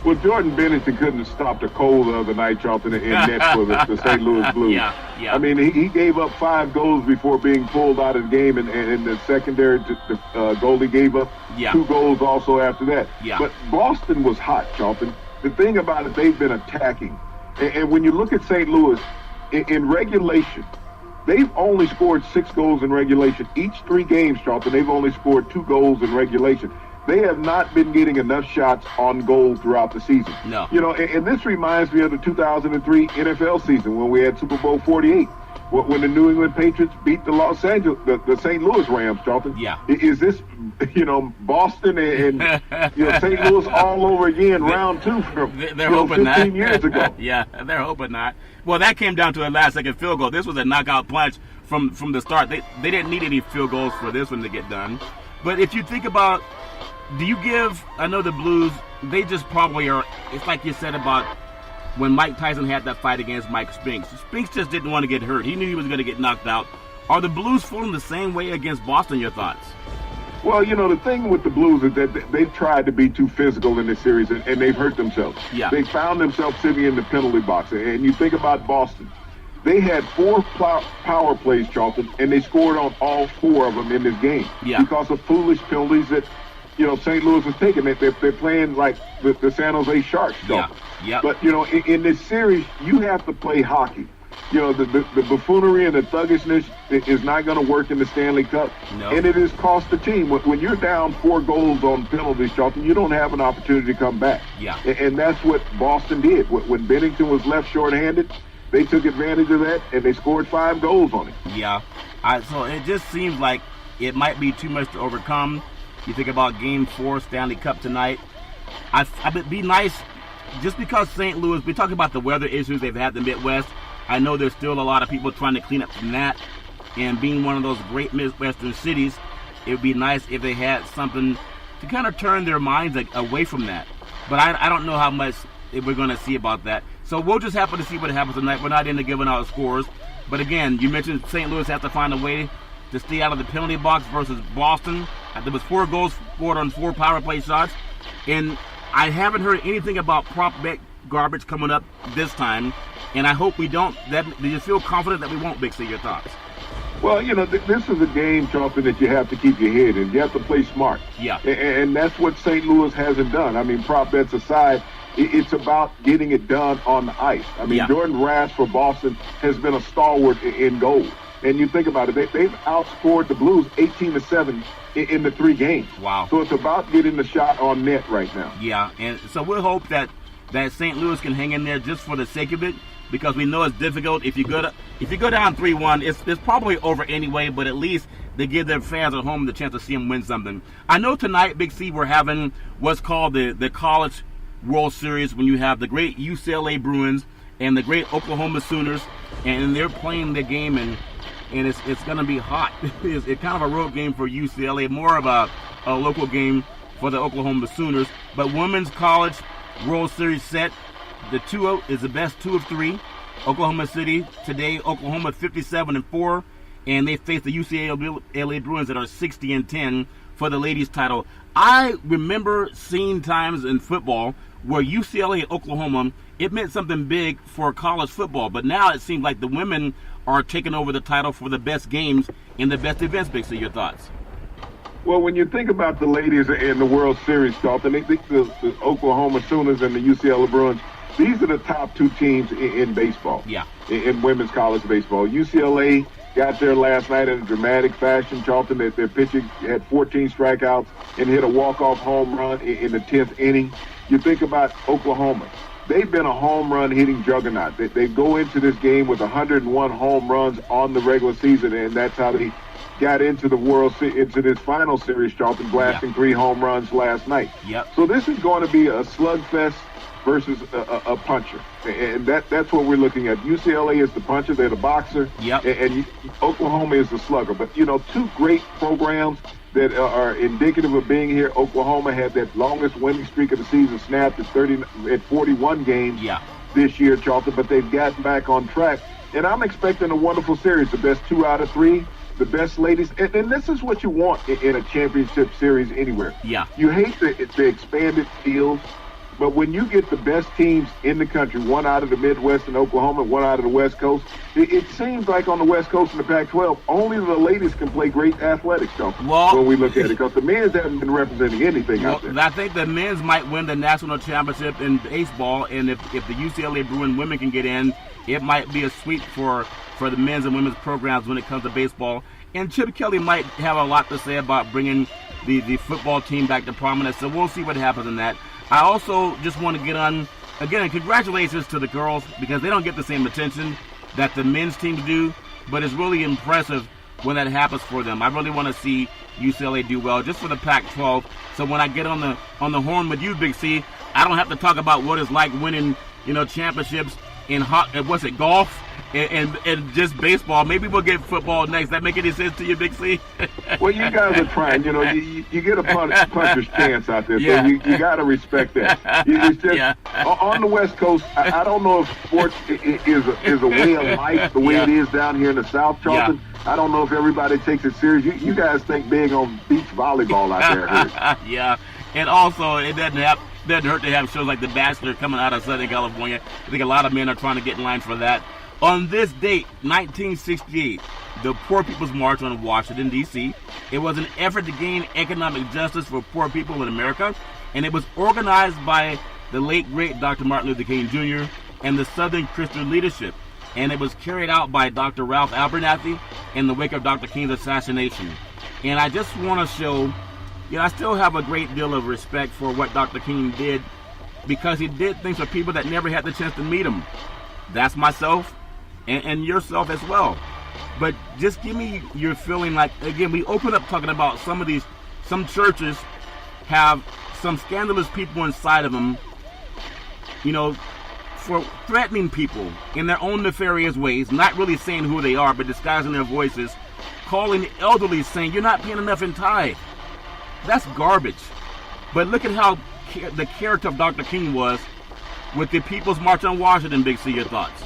Well, Jordan Bennington couldn't have stopped a cold the other night, Charlton, in net for the St. Louis Blues. Yeah. I mean, he gave up 5 goals before being pulled out of the game, and the secondary goalie gave up 2 goals also after that. Yeah. But Boston was hot, Charlton. The thing about it, they've been attacking. And when you look at St. Louis, in regulation, they've only scored 6 goals in regulation. Each 3 games, Charlton, they've only scored 2 goals in regulation. They have not been getting enough shots on goal throughout the season. No. You know, and this reminds me of the 2003 NFL season when we had Super Bowl 48, when the New England Patriots beat the the St. Louis Rams, Charlton. Yeah. Is this, Boston and St. Louis all over again, round 2 from they're hoping 15 years ago? Yeah, they're hoping not. Well, that came down to a last-second field goal. This was a knockout punch from the start. They didn't need any field goals for this one to get done. But if you think about, I know the Blues, they just probably are, it's like you said about when Mike Tyson had that fight against Mike Spinks. Spinks just didn't want to get hurt. He knew he was going to get knocked out. Are the Blues feeling the same way against Boston? Your thoughts? Well, the thing with the Blues is that they've tried to be too physical in this series, and they've hurt themselves. Yeah. They found themselves sitting in the penalty box. And you think about Boston. They had 4 power plays, Charlton, and they scored on all 4 of them in this game because of foolish penalties that St. Louis was taking. They're playing like the San Jose Sharks. Yeah. But, in this series, you have to play hockey. The buffoonery and the thuggishness is not going to work in the Stanley Cup. No. And it has cost the team. When you're down 4 goals on penalties, Charlton, you don't have an opportunity to come back. Yeah. And that's what Boston did. When Bennington was left shorthanded, they took advantage of that, and they scored 5 goals on it. Yeah. So it just seems like it might be too much to overcome. You think about Game 4 Stanley Cup tonight. It'd be nice, just because St. Louis, we talk about the weather issues they've had in the Midwest. I know there's still a lot of people trying to clean up from that. And being one of those great Midwestern cities, it would be nice if they had something to kind of turn their minds away from that. But I don't know how much we're going to see about that. So we'll just happen to see what happens tonight. We're not into giving out scores. But again, you mentioned St. Louis has to find a way to stay out of the penalty box versus Boston. There was 4 goals scored on 4 power play shots. And I haven't heard anything about prop bet garbage coming up this time. And I hope we don't. Do you feel confident that we won't, Big C? Your thoughts? Well, this is a game, Charlton, that you have to keep your head in. You have to play smart. Yeah. And that's what St. Louis hasn't done. I mean, prop bets aside, it's about getting it done on the ice. I mean, Jordan Rask for Boston has been a stalwart in goal. And you think about it, they've outscored the Blues 18-7 in the 3 games. Wow. So it's about getting the shot on net right now. Yeah, and so we'll hope that St. Louis can hang in there just for the sake of it, because we know it's difficult. If you go down 3-1, it's probably over anyway, but at least they give their fans at home the chance to see them win something. I know tonight, Big C, we're having what's called the College World Series, when you have the great UCLA Bruins and the great Oklahoma Sooners, and they're playing the game, and it's going to be hot. It's kind of a road game for UCLA, more of a local game for the Oklahoma Sooners. But Women's College World Series set, the 2-0 is the best 2 of 3. Oklahoma City today, Oklahoma 57-4, and they face the UCLA Bruins that are 60-10 for the ladies' title. I remember seeing times in football where UCLA and Oklahoma, it meant something big for college football, but now it seems like the women are taking over the title for the best games and the best events. Big C, your thoughts? Well, when you think about the ladies in the World Series, Dalton, they think the Oklahoma Sooners and the UCLA Bruins, these are the top 2 teams in baseball. Yeah. In women's college baseball. UCLA got there last night in a dramatic fashion, Charlton. Their pitching had 14 strikeouts and hit a walk-off home run in the 10th inning. You think about Oklahoma. They've been a home run hitting juggernaut. They go into this game with 101 home runs on the regular season, and that's how they got into into this final series, Charlton, blasting 3 home runs last night. Yep. So this is going to be a slugfest versus a puncher, and that's what we're looking at. UCLA is the puncher; they're the boxer. Yep. And Oklahoma is the slugger. But 2 great programs that are indicative of being here. Oklahoma had that longest winning streak of the season snapped at 41 games this year, Charlton, but they've gotten back on track. And I'm expecting a wonderful series, the best 2 out of 3, the best ladies. And this is what you want in a championship series anywhere. Yeah. You hate the expanded fields. But when you get the best teams in the country, one out of the Midwest and Oklahoma, one out of the West Coast, it seems like on the West Coast in the Pac-12, only the ladies can play great athletics, when we look at it, because the men's haven't been representing anything out there. I think the men's might win the national championship in baseball, and if the UCLA Bruin women can get in, it might be a sweep for the men's and women's programs when it comes to baseball. And Chip Kelly might have a lot to say about bringing the football team back to prominence, so we'll see what happens in that. I also just want to get on, again, congratulations to the girls, because they don't get the same attention that the men's teams do, but it's really impressive when that happens for them. I really want to see UCLA do well, just for the Pac-12, so when I get on the horn with you, Big C, I don't have to talk about what it's like winning, championships in golf and just baseball. Maybe we'll get football next. That make any sense to you, Big C? Well, you guys are trying. You get a puncher's chance out there, so you got to respect that. It's just on the West Coast. I don't know if sports is a way of life the way it is down here in the South, Charlton. I don't know if everybody takes it serious. You guys think big on beach volleyball out there. Yeah, and also it doesn't hurt to have shows like The Bachelor coming out of Southern California. I think a lot of men are trying to get in line for that. On this date, 1968, the Poor People's March on Washington, D.C., it was an effort to gain economic justice for poor people in America, and it was organized by the late, great Dr. Martin Luther King Jr. and the Southern Christian leadership, and it was carried out by Dr. Ralph Abernathy in the wake of Dr. King's assassination. And I just want to show, I still have a great deal of respect for what Dr. King did, because he did things for people that never had the chance to meet him. That's myself. And yourself as well. But just give me your feeling, like, again, we open up talking about some churches have some scandalous people inside of them, for threatening people in their own nefarious ways, not really saying who they are, but disguising their voices, calling the elderly, saying, you're not paying enough in tithe. That's garbage. But look at how the character of Dr. King was with the People's March on Washington. Big C, your thoughts?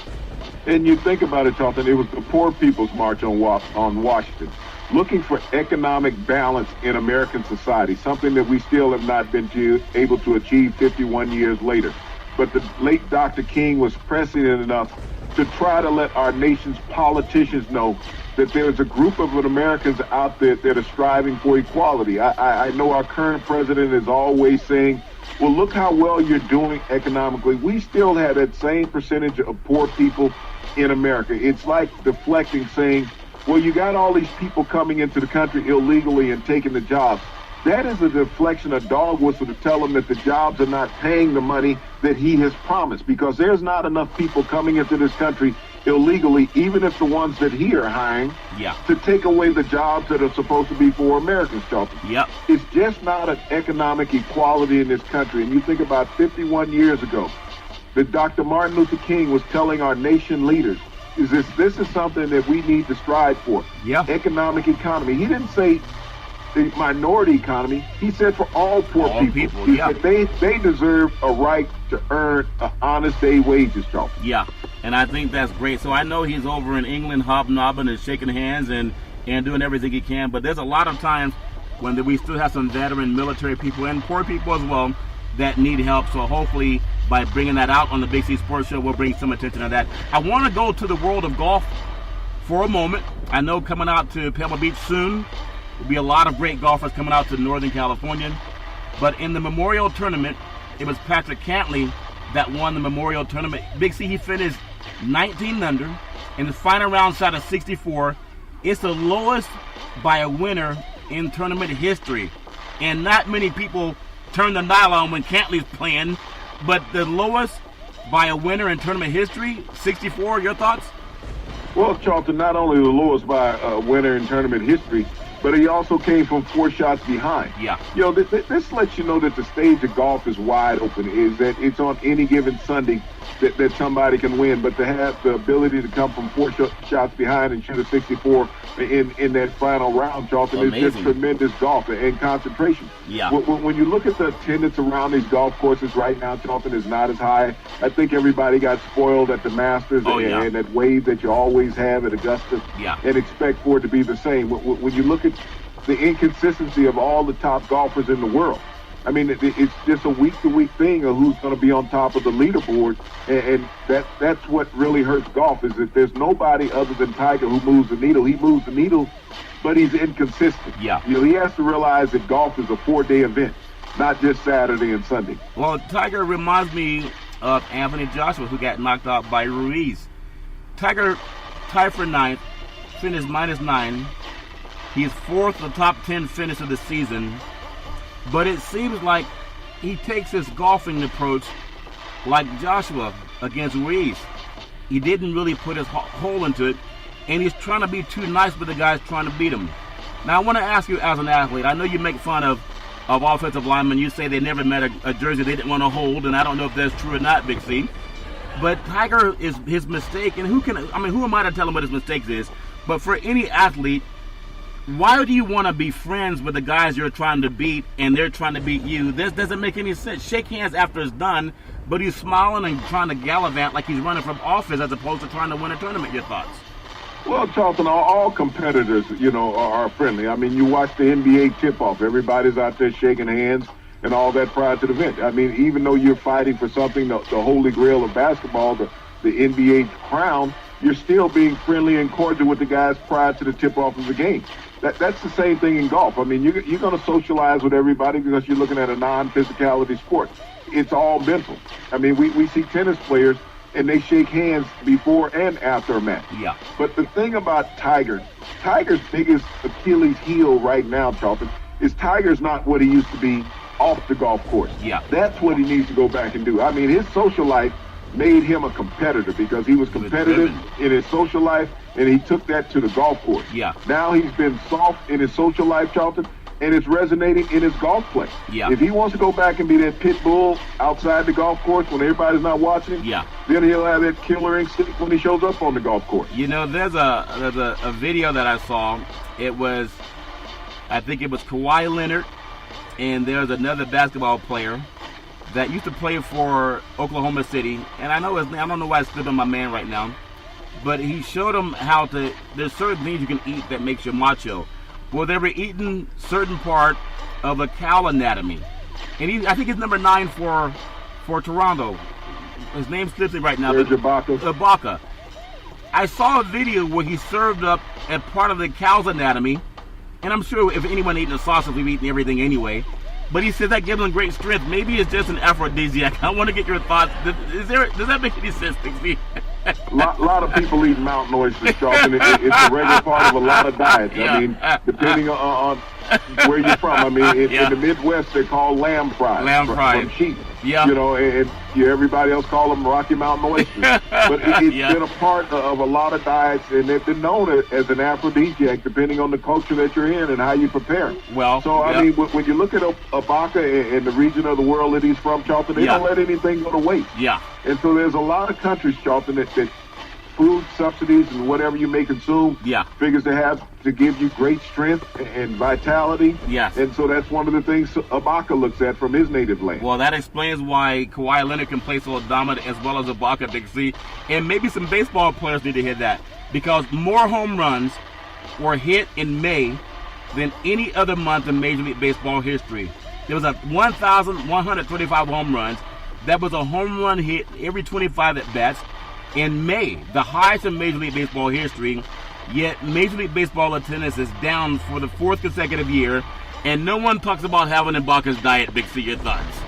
And you think about it, Charlton, it was the Poor People's March on Washington, looking for economic balance in American society, something that we still have not been able to achieve 51 years later. But the late Dr. King was prescient enough to try to let our nation's politicians know that there's a group of Americans out there that are striving for equality. I know our current president is always saying, well, look how well you're doing economically. We still have that same percentage of poor people in America. It's like deflecting, saying, well, you got all these people coming into the country illegally and taking the jobs. That is a deflection, a dog whistle to tell them that the jobs are not paying the money that he has promised, because there's not enough people coming into this country illegally, even if the ones that he are hiring, to take away the jobs that are supposed to be for Americans, Charlton. It's just not an economic equality in this country. And you think about 51 years ago, that Dr. Martin Luther King was telling our nation leaders, this is something that we need to strive for. Economic economy. He didn't say the minority economy. He said for all poor people. He said they deserve a right to earn an honest day wages, Charlton. And I think that's great. So I know he's over in England hobnobbing and shaking hands and doing everything he can, but there's a lot of times when we still have some veteran military people and poor people as well that need help. So hopefully by bringing that out on the Big C Sports Show, we'll bring some attention to that. I want to go to the world of golf for a moment. I know coming out to Pebble Beach soon, there'll be a lot of great golfers coming out to Northern California. But in the Memorial Tournament, it was Patrick Cantlay that won the Memorial Tournament. Big C, he finished 19 under in the final round shot of 64. It's the lowest by a winner in tournament history. And not many people turn the dial on when Cantlay's playing, but the lowest by a winner in tournament history, 64. Your thoughts? Well, Charlton, not only the lowest by a winner in tournament history, but he also came from 4 shots behind. This lets you know that the stage of golf is wide open, is that it's on any given Sunday that somebody can win, but to have the ability to come from 4 shots behind and shoot a 64 in that final round, Charlton, is just tremendous golf and concentration. When you look at the attendance around these golf courses right now, Charlton, is not as high. I think everybody got spoiled at the Masters and that wave that you always have at Augusta and expect for it to be the same. When you look at the inconsistency of all the top golfers in the world, I mean, it's just a week-to-week thing of who's going to be on top of the leaderboard, and that's what really hurts golf, is that there's nobody other than Tiger who moves the needle. He moves the needle, but he's inconsistent. Yeah. You know, he has to realize that golf is a 4-day event, not just Saturday and Sunday. Well, Tiger reminds me of Anthony Joshua, who got knocked out by Ruiz. Tiger tied for ninth, finished -9. He's fourth in the top 10 finish of the season. But it seems like he takes his golfing approach like Joshua against Ruiz. He didn't really put his hole into it, and he's trying to be too nice with the guys trying to beat him. Now, I want to ask you as an athlete, I know you make fun of offensive linemen. You say they never met a jersey they didn't want to hold, and I don't know if that's true or not, Big C. But Tiger is his mistake, and who am I to tell him what his mistakes is? But for any athlete, why do you want to be friends with the guys you're trying to beat and they're trying to beat you? This doesn't make any sense. Shake hands after it's done, but he's smiling and trying to gallivant like he's running from office as opposed to trying to win a tournament. Your thoughts? Well, Charlton, all competitors, are friendly. I mean, you watch the NBA tip-off. Everybody's out there shaking hands and all that prior to the event. I mean, even though you're fighting for something, the holy grail of basketball, the NBA crown, you're still being friendly and cordial with the guys prior to the tip-off of the game. That's the same thing in golf. I mean, you're going to socialize with everybody because you're looking at a non-physicality sport. It's all mental. I mean, we see tennis players, and they shake hands before and after a match. Yeah. But the thing about Tiger's biggest Achilles heel right now, Charlton, is Tiger's not what he used to be off the golf course. Yeah. That's what he needs to go back and do. I mean, his social life made him a competitor because he was competitive in his social life, and he took that to the golf course. Yeah. Now he's been soft in his social life, Charlton, and it's resonating in his golf play. Yeah. If he wants to go back and be that pit bull outside the golf course when everybody's not watching him, yeah, then he'll have that killer instinct when he shows up on the golf course. You know, there's a video that I saw. I think it was Kawhi Leonard, and there's another basketball player that used to play for Oklahoma City, and I don't know why it's still on my man right now, but he showed them there's certain things you can eat that makes you macho. Well, they were eating certain part of a cow anatomy, and I think he's number 9 for Toronto. His name's slips me right now. Serge Ibaka. Ibaka. I saw a video where he served up a part of the cow's anatomy, and I'm sure if anyone eating a sausage, we've eaten everything anyway. But he says that gives him great strength. Maybe it's just an aphrodisiac. I want to get your thoughts. Does that make any sense, Dixie? A lot of people eat mountain oysters, Charlton. It's a regular part of a lot of diets. Yeah. I mean, depending on where you're from. I mean, in the Midwest, they're called lamb fries. From sheep. Yeah. And everybody else call them Rocky Mountain oysters. But it's been a part of a lot of diets, and they've been known as an aphrodisiac, depending on the culture that you're in and how you prepare it. Well, so, I mean, when you look at Ibaka and the region of the world that he's from, Charlton, they don't let anything go to waste. Yeah. And so there's a lot of countries, Charlton, that food subsidies and whatever you may consume figures to have to give you great strength and vitality. Yes. And so that's one of the things Ibaka looks at from his native land. Well, that explains why Kawhi Leonard can play so dominant as well as Ibaka, Big C. And maybe some baseball players need to hit that, because more home runs were hit in May than any other month in Major League Baseball history. There was 1,125 home runs. That was a home run hit every 25 at-bats in May, the highest in Major League Baseball history. Yet Major League Baseball attendance is down for the 4th consecutive year, and no one talks about having Ibaka's diet. Big C, your thoughts?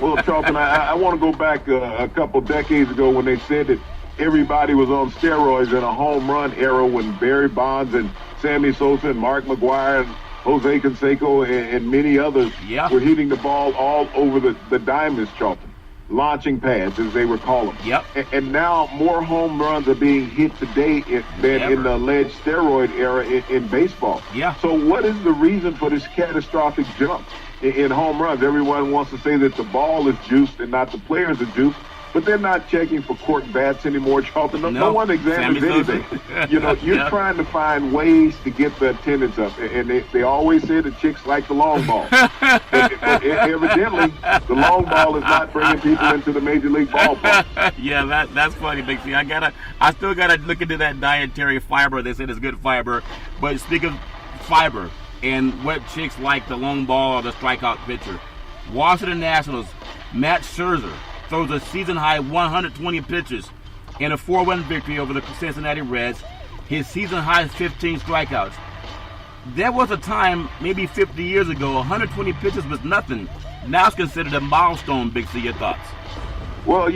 Well, Charlton, I want to go back a couple decades ago when they said that everybody was on steroids in a home run era when Barry Bonds and Sammy Sosa and Mark McGwire and Jose Canseco and many others were hitting the ball all over the diamonds, Charlton. Launching pads, as they would call them. Yep. And now more home runs are being hit today than in the alleged steroid era in baseball. Yeah. So what is the reason for this catastrophic jump in home runs? Everyone wants to say that the ball is juiced and not the players are juiced, but they're not checking for cork bats anymore, Charlton. No one examines anything. You're trying to find ways to get the attendance up, and they always say the chicks like the long ball. but evidently, the long ball is not bringing people into the Major League ballpark. Yeah, that's funny, Big C. I still gotta look into that dietary fiber. They said it's good fiber. But speaking of fiber and what chicks like, the long ball or the strikeout pitcher, Washington Nationals, Matt Scherzer throws a season-high 120 pitches in a 4-1 victory over the Cincinnati Reds. His season-high 15 strikeouts. There was a time, maybe 50 years ago, 120 pitches was nothing. Now it's considered a milestone, Big C. Your thoughts? Well,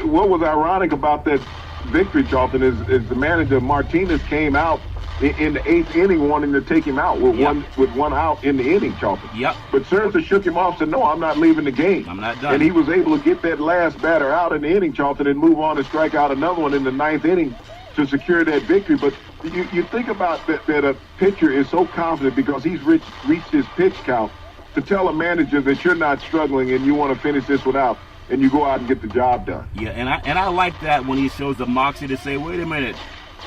what was ironic about that victory, Charlton, is the manager, Martinez, came out in the 8th inning wanting to take him out with one out in the inning, Charlton. Yep. But Scherzer shook him off and said, no, I'm not leaving the game. I'm not done. And he was able to get that last batter out in the inning, Charlton, and move on and strike out another one in the 9th inning to secure that victory. But you think about that a pitcher is so confident because he's reached his pitch count to tell a manager that you're not struggling and you want to finish this one out, and you go out and get the job done. Yeah, and I like that when he shows the moxie to say, wait a minute,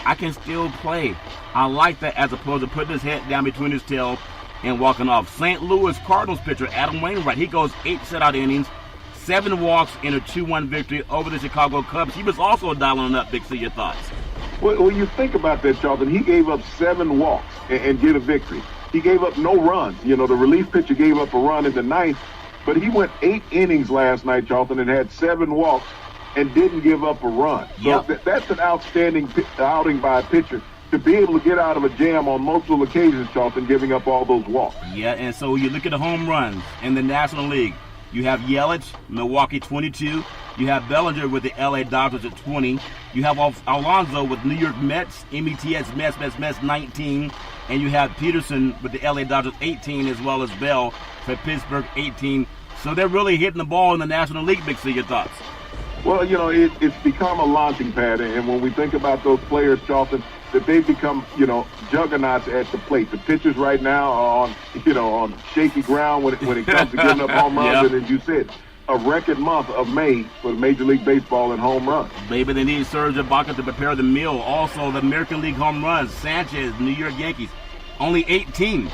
I can still play. I like that as opposed to putting his head down between his tail and walking off. St. Louis Cardinals pitcher Adam Wainwright, he goes 8 shutout innings, 7 walks in a 2-1 victory over the Chicago Cubs. He was also dialing up, Big C. Your thoughts? Well, you think about that, Charlton. He gave up 7 walks and get a victory. He gave up no runs. The relief pitcher gave up a run in the 9th, but he went 8 innings last night, Charlton, and had 7 walks and didn't give up a run. So that's an outstanding outing by a pitcher to be able to get out of a jam on multiple occasions, Charlton, giving up all those walks. Yeah, and so you look at the home runs in the National League. You have Yelich, Milwaukee, 22. You have Bellinger with the LA Dodgers at 20. You have Alonso with New York Mets, Mets, 19. And you have Peterson with the LA Dodgers, 18, as well as Bell for Pittsburgh, 18. So they're really hitting the ball in the National League, Big C. Your thoughts? Well, it's become a launching pad. And when we think about those players, Charlton, that they've become, juggernauts at the plate. The pitchers right now are on shaky ground when it comes to getting up home runs. And as you said, a record month of May for Major League Baseball in home runs. Maybe they need Serge Ibaka to prepare the meal. Also, the American League home runs. Sanchez, New York Yankees, only 18.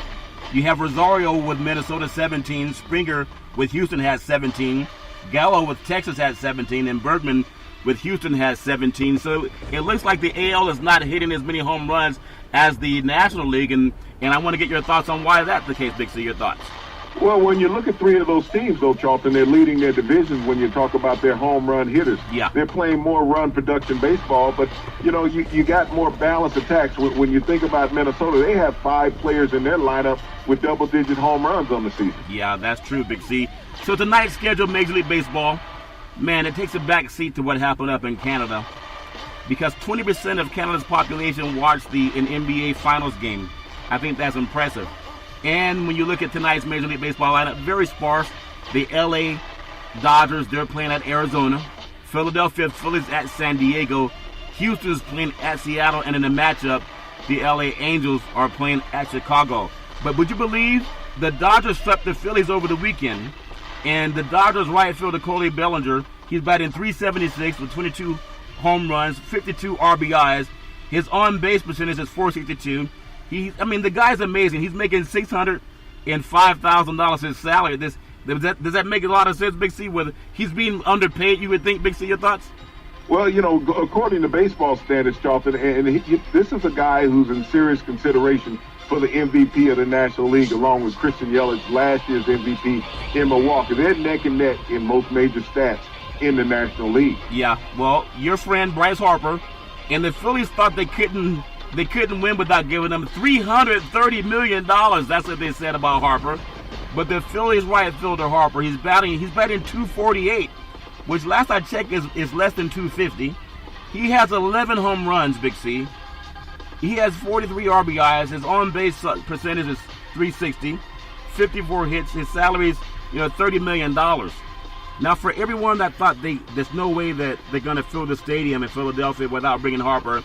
You have Rosario with Minnesota, 17. Springer with Houston has 17. Gallo with Texas has 17. And Bergman with Houston has 17. So it looks like the AL is not hitting as many home runs as the National League. And I want to get your thoughts on why that's the case, Big C. Your thoughts? Well, when you look at 3 of those teams, though, Charlton, they're leading their divisions when you talk about their home run hitters. Yeah. They're playing more run production baseball, but, you got more balanced attacks. When you think about Minnesota, they have 5 players in their lineup with double-digit home runs on the season. Yeah, that's true, Big C. So tonight's schedule, Major League Baseball, man, it takes a back seat to what happened up in Canada because 20% of Canada's population watched an NBA Finals game. I think that's impressive. And when you look at tonight's Major League Baseball lineup, very sparse. The LA Dodgers, they're playing at Arizona. Philadelphia Phillies at San Diego. Houston's playing at Seattle. And in the matchup, the LA Angels are playing at Chicago. But would you believe the Dodgers swept the Phillies over the weekend? And the Dodgers right fielder Cody Bellinger, he's batting .376 with 22 home runs, 52 RBIs. His on-base percentage is .462. The guy's amazing. He's making $605,000 his salary. Does that make a lot of sense, Big C? Whether he's being underpaid, you would think, Big C, your thoughts? Well, according to baseball standards, Charlton, and this is a guy who's in serious consideration for the MVP of the National League, along with Christian Yelich, last year's MVP in Milwaukee. They're neck and neck in most major stats in the National League. Yeah, well, your friend Bryce Harper and the Phillies thought they couldn't win without giving them $330 million. That's what they said about Harper. But the Phillies right fielder Harper, he's batting .248, which last I checked is less than .250. He has 11 home runs, Big C. He has 43 RBIs. His on-base percentage is .360, 54 hits. His salary is $30 million. Now, for everyone that thought there's no way that they're going to fill the stadium in Philadelphia without bringing Harper,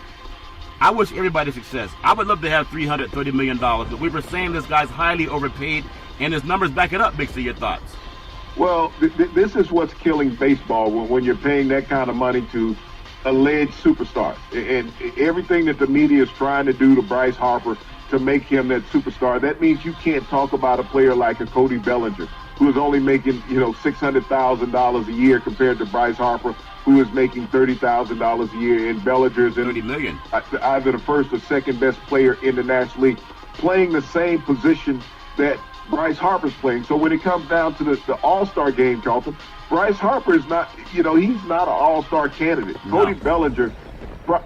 I wish everybody success. I would love to have $330 million, but we were saying this guy's highly overpaid, and his numbers back it up, Big C. Your thoughts? Well, this is what's killing baseball when you're paying that kind of money to alleged superstars. And everything that the media is trying to do to Bryce Harper to make him that superstar, that means you can't talk about a player like a Cody Bellinger, who is only making, $600,000 a year compared to Bryce Harper, who is making $30,000 a year, and Bellinger's in $30 million. Either the first or second best player in the National League, playing the same position that Bryce Harper's playing. So when it comes down to the All-Star game, Charlton, Bryce Harper is not, he's not an All-Star candidate. No. Cody Bellinger,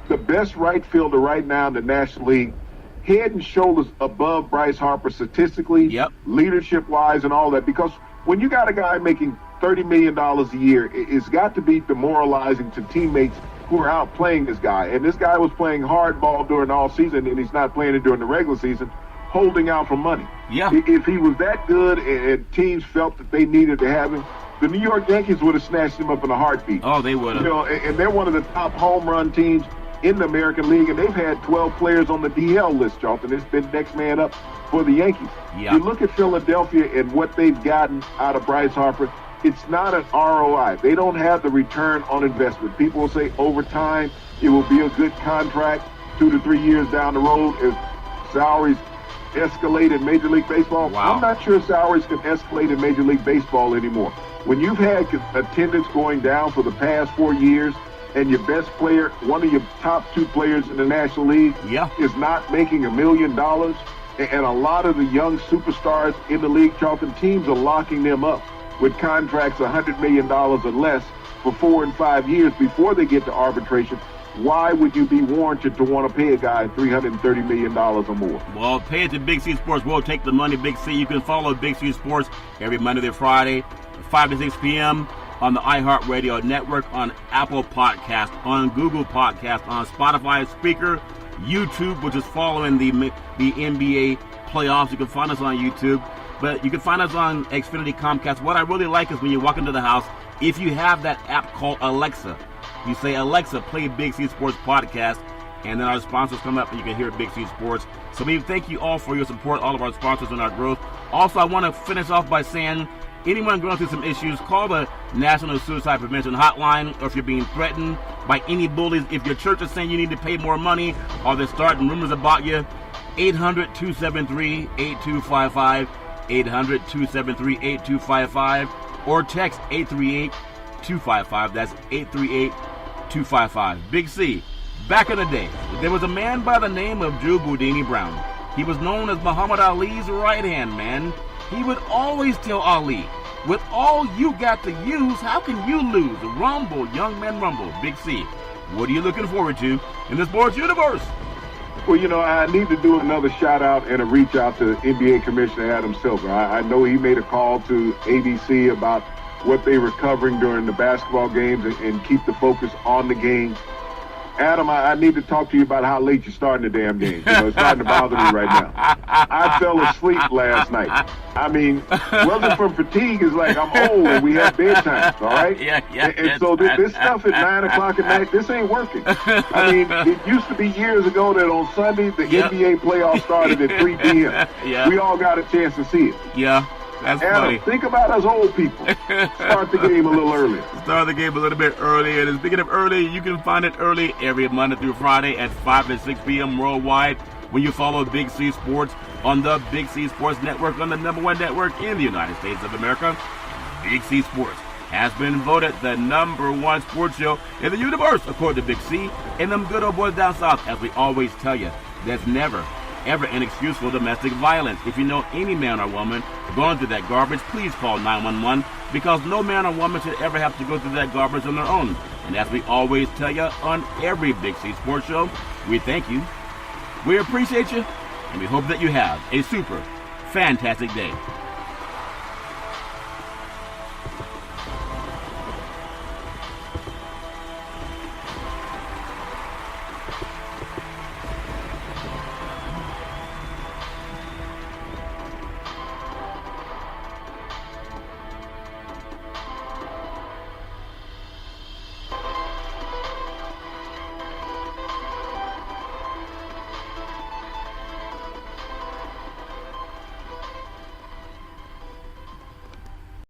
the best right fielder right now in the National League, head and shoulders above Bryce Harper statistically, leadership-wise and all that. Because when you got a guy making $30 million a year, it's got to be demoralizing to teammates who are out playing this guy. And this guy was playing hardball during all season, and he's not playing it during the regular season, holding out for money. Yeah. If he was that good and teams felt that they needed to have him, the New York Yankees would have snatched him up in a heartbeat. Oh, they would have. And they're one of the top home run teams in the American League, and they've had 12 players on the DL list, Charlton. It's been next man up for the Yankees. Yeah. You look at Philadelphia and what they've gotten out of Bryce Harper, it's not an ROI. They don't have the return on investment. People will say over time it will be a good contract 2 to 3 years down the road as salaries escalate in Major League Baseball. Wow. I'm not sure salaries can escalate in Major League Baseball anymore. When you've had attendance going down for the past 4 years and your best player, one of your top 2 players in the National League, is not making $1 million, and a lot of the young superstars in the league, Charlton, teams are locking them up with contracts $100 million or less for 4 and 5 years before they get to arbitration. Why would you be warranted to want to pay a guy $330 million or more? Well, pay it to Big C Sports. We'll take the money, Big C. You can follow Big C Sports every Monday through Friday, 5 to 6 p.m. on the iHeartRadio network, on Apple Podcast, on Google Podcast, on Spotify Speaker, YouTube, which is following the NBA playoffs. You can find us on YouTube, but you can find us on Xfinity Comcast. What I really like is when you walk into the house, if you have that app called Alexa, you say, Alexa, play Big C Sports Podcast, and then our sponsors come up and you can hear Big C Sports. So we thank you all for your support, all of our sponsors and our growth. Also, I want to finish off by saying, anyone going through some issues, call the National Suicide Prevention Hotline, or if you're being threatened by any bullies, if your church is saying you need to pay more money, or they're starting rumors about you, 800-273-8255, 800-273-8255, or text 838-255. That's 838-255. Big C, back in the day, there was a man by the name of Drew Boudini Brown. He was known as Muhammad Ali's right-hand man. He would always tell Ali, with all you got to use, how can you lose? Rumble, young man, rumble. Big C, what are you looking forward to in the sports universe? Well, I need to do another shout-out and a reach-out to NBA Commissioner Adam Silver. I know he made a call to ABC about what they were covering during the basketball games and keep the focus on the game. Adam, I need to talk to you about how late you're starting the damn game. It's starting to bother me right now. I fell asleep last night. I mean, wasn't from fatigue. It's like I'm old and we have bedtime, all right? Yeah. And so this stuff at 9 o'clock at night, this ain't working. I mean, it used to be years ago that on Sunday, the NBA playoffs started at 3 p.m. We all got a chance to see it. Yeah. That's Adam, funny. Think about us old people. Start the game a little earlier. Start the game a little bit earlier. And speaking of early, you can find it early every Monday through Friday at 5 to 6 p.m. worldwide when you follow Big C Sports on the Big C Sports Network, on the #1 network in the United States of America. Big C Sports has been voted the #1 sports show in the universe, according to Big C. And them good old boys down south, as we always tell you, there's never ever an excuse for domestic violence. If you know any man or woman going through that garbage, please call 911, because no man or woman should ever have to go through that garbage on their own. And as we always tell you on every Big C Sports show, we thank you, we appreciate you, and we hope that you have a super fantastic day.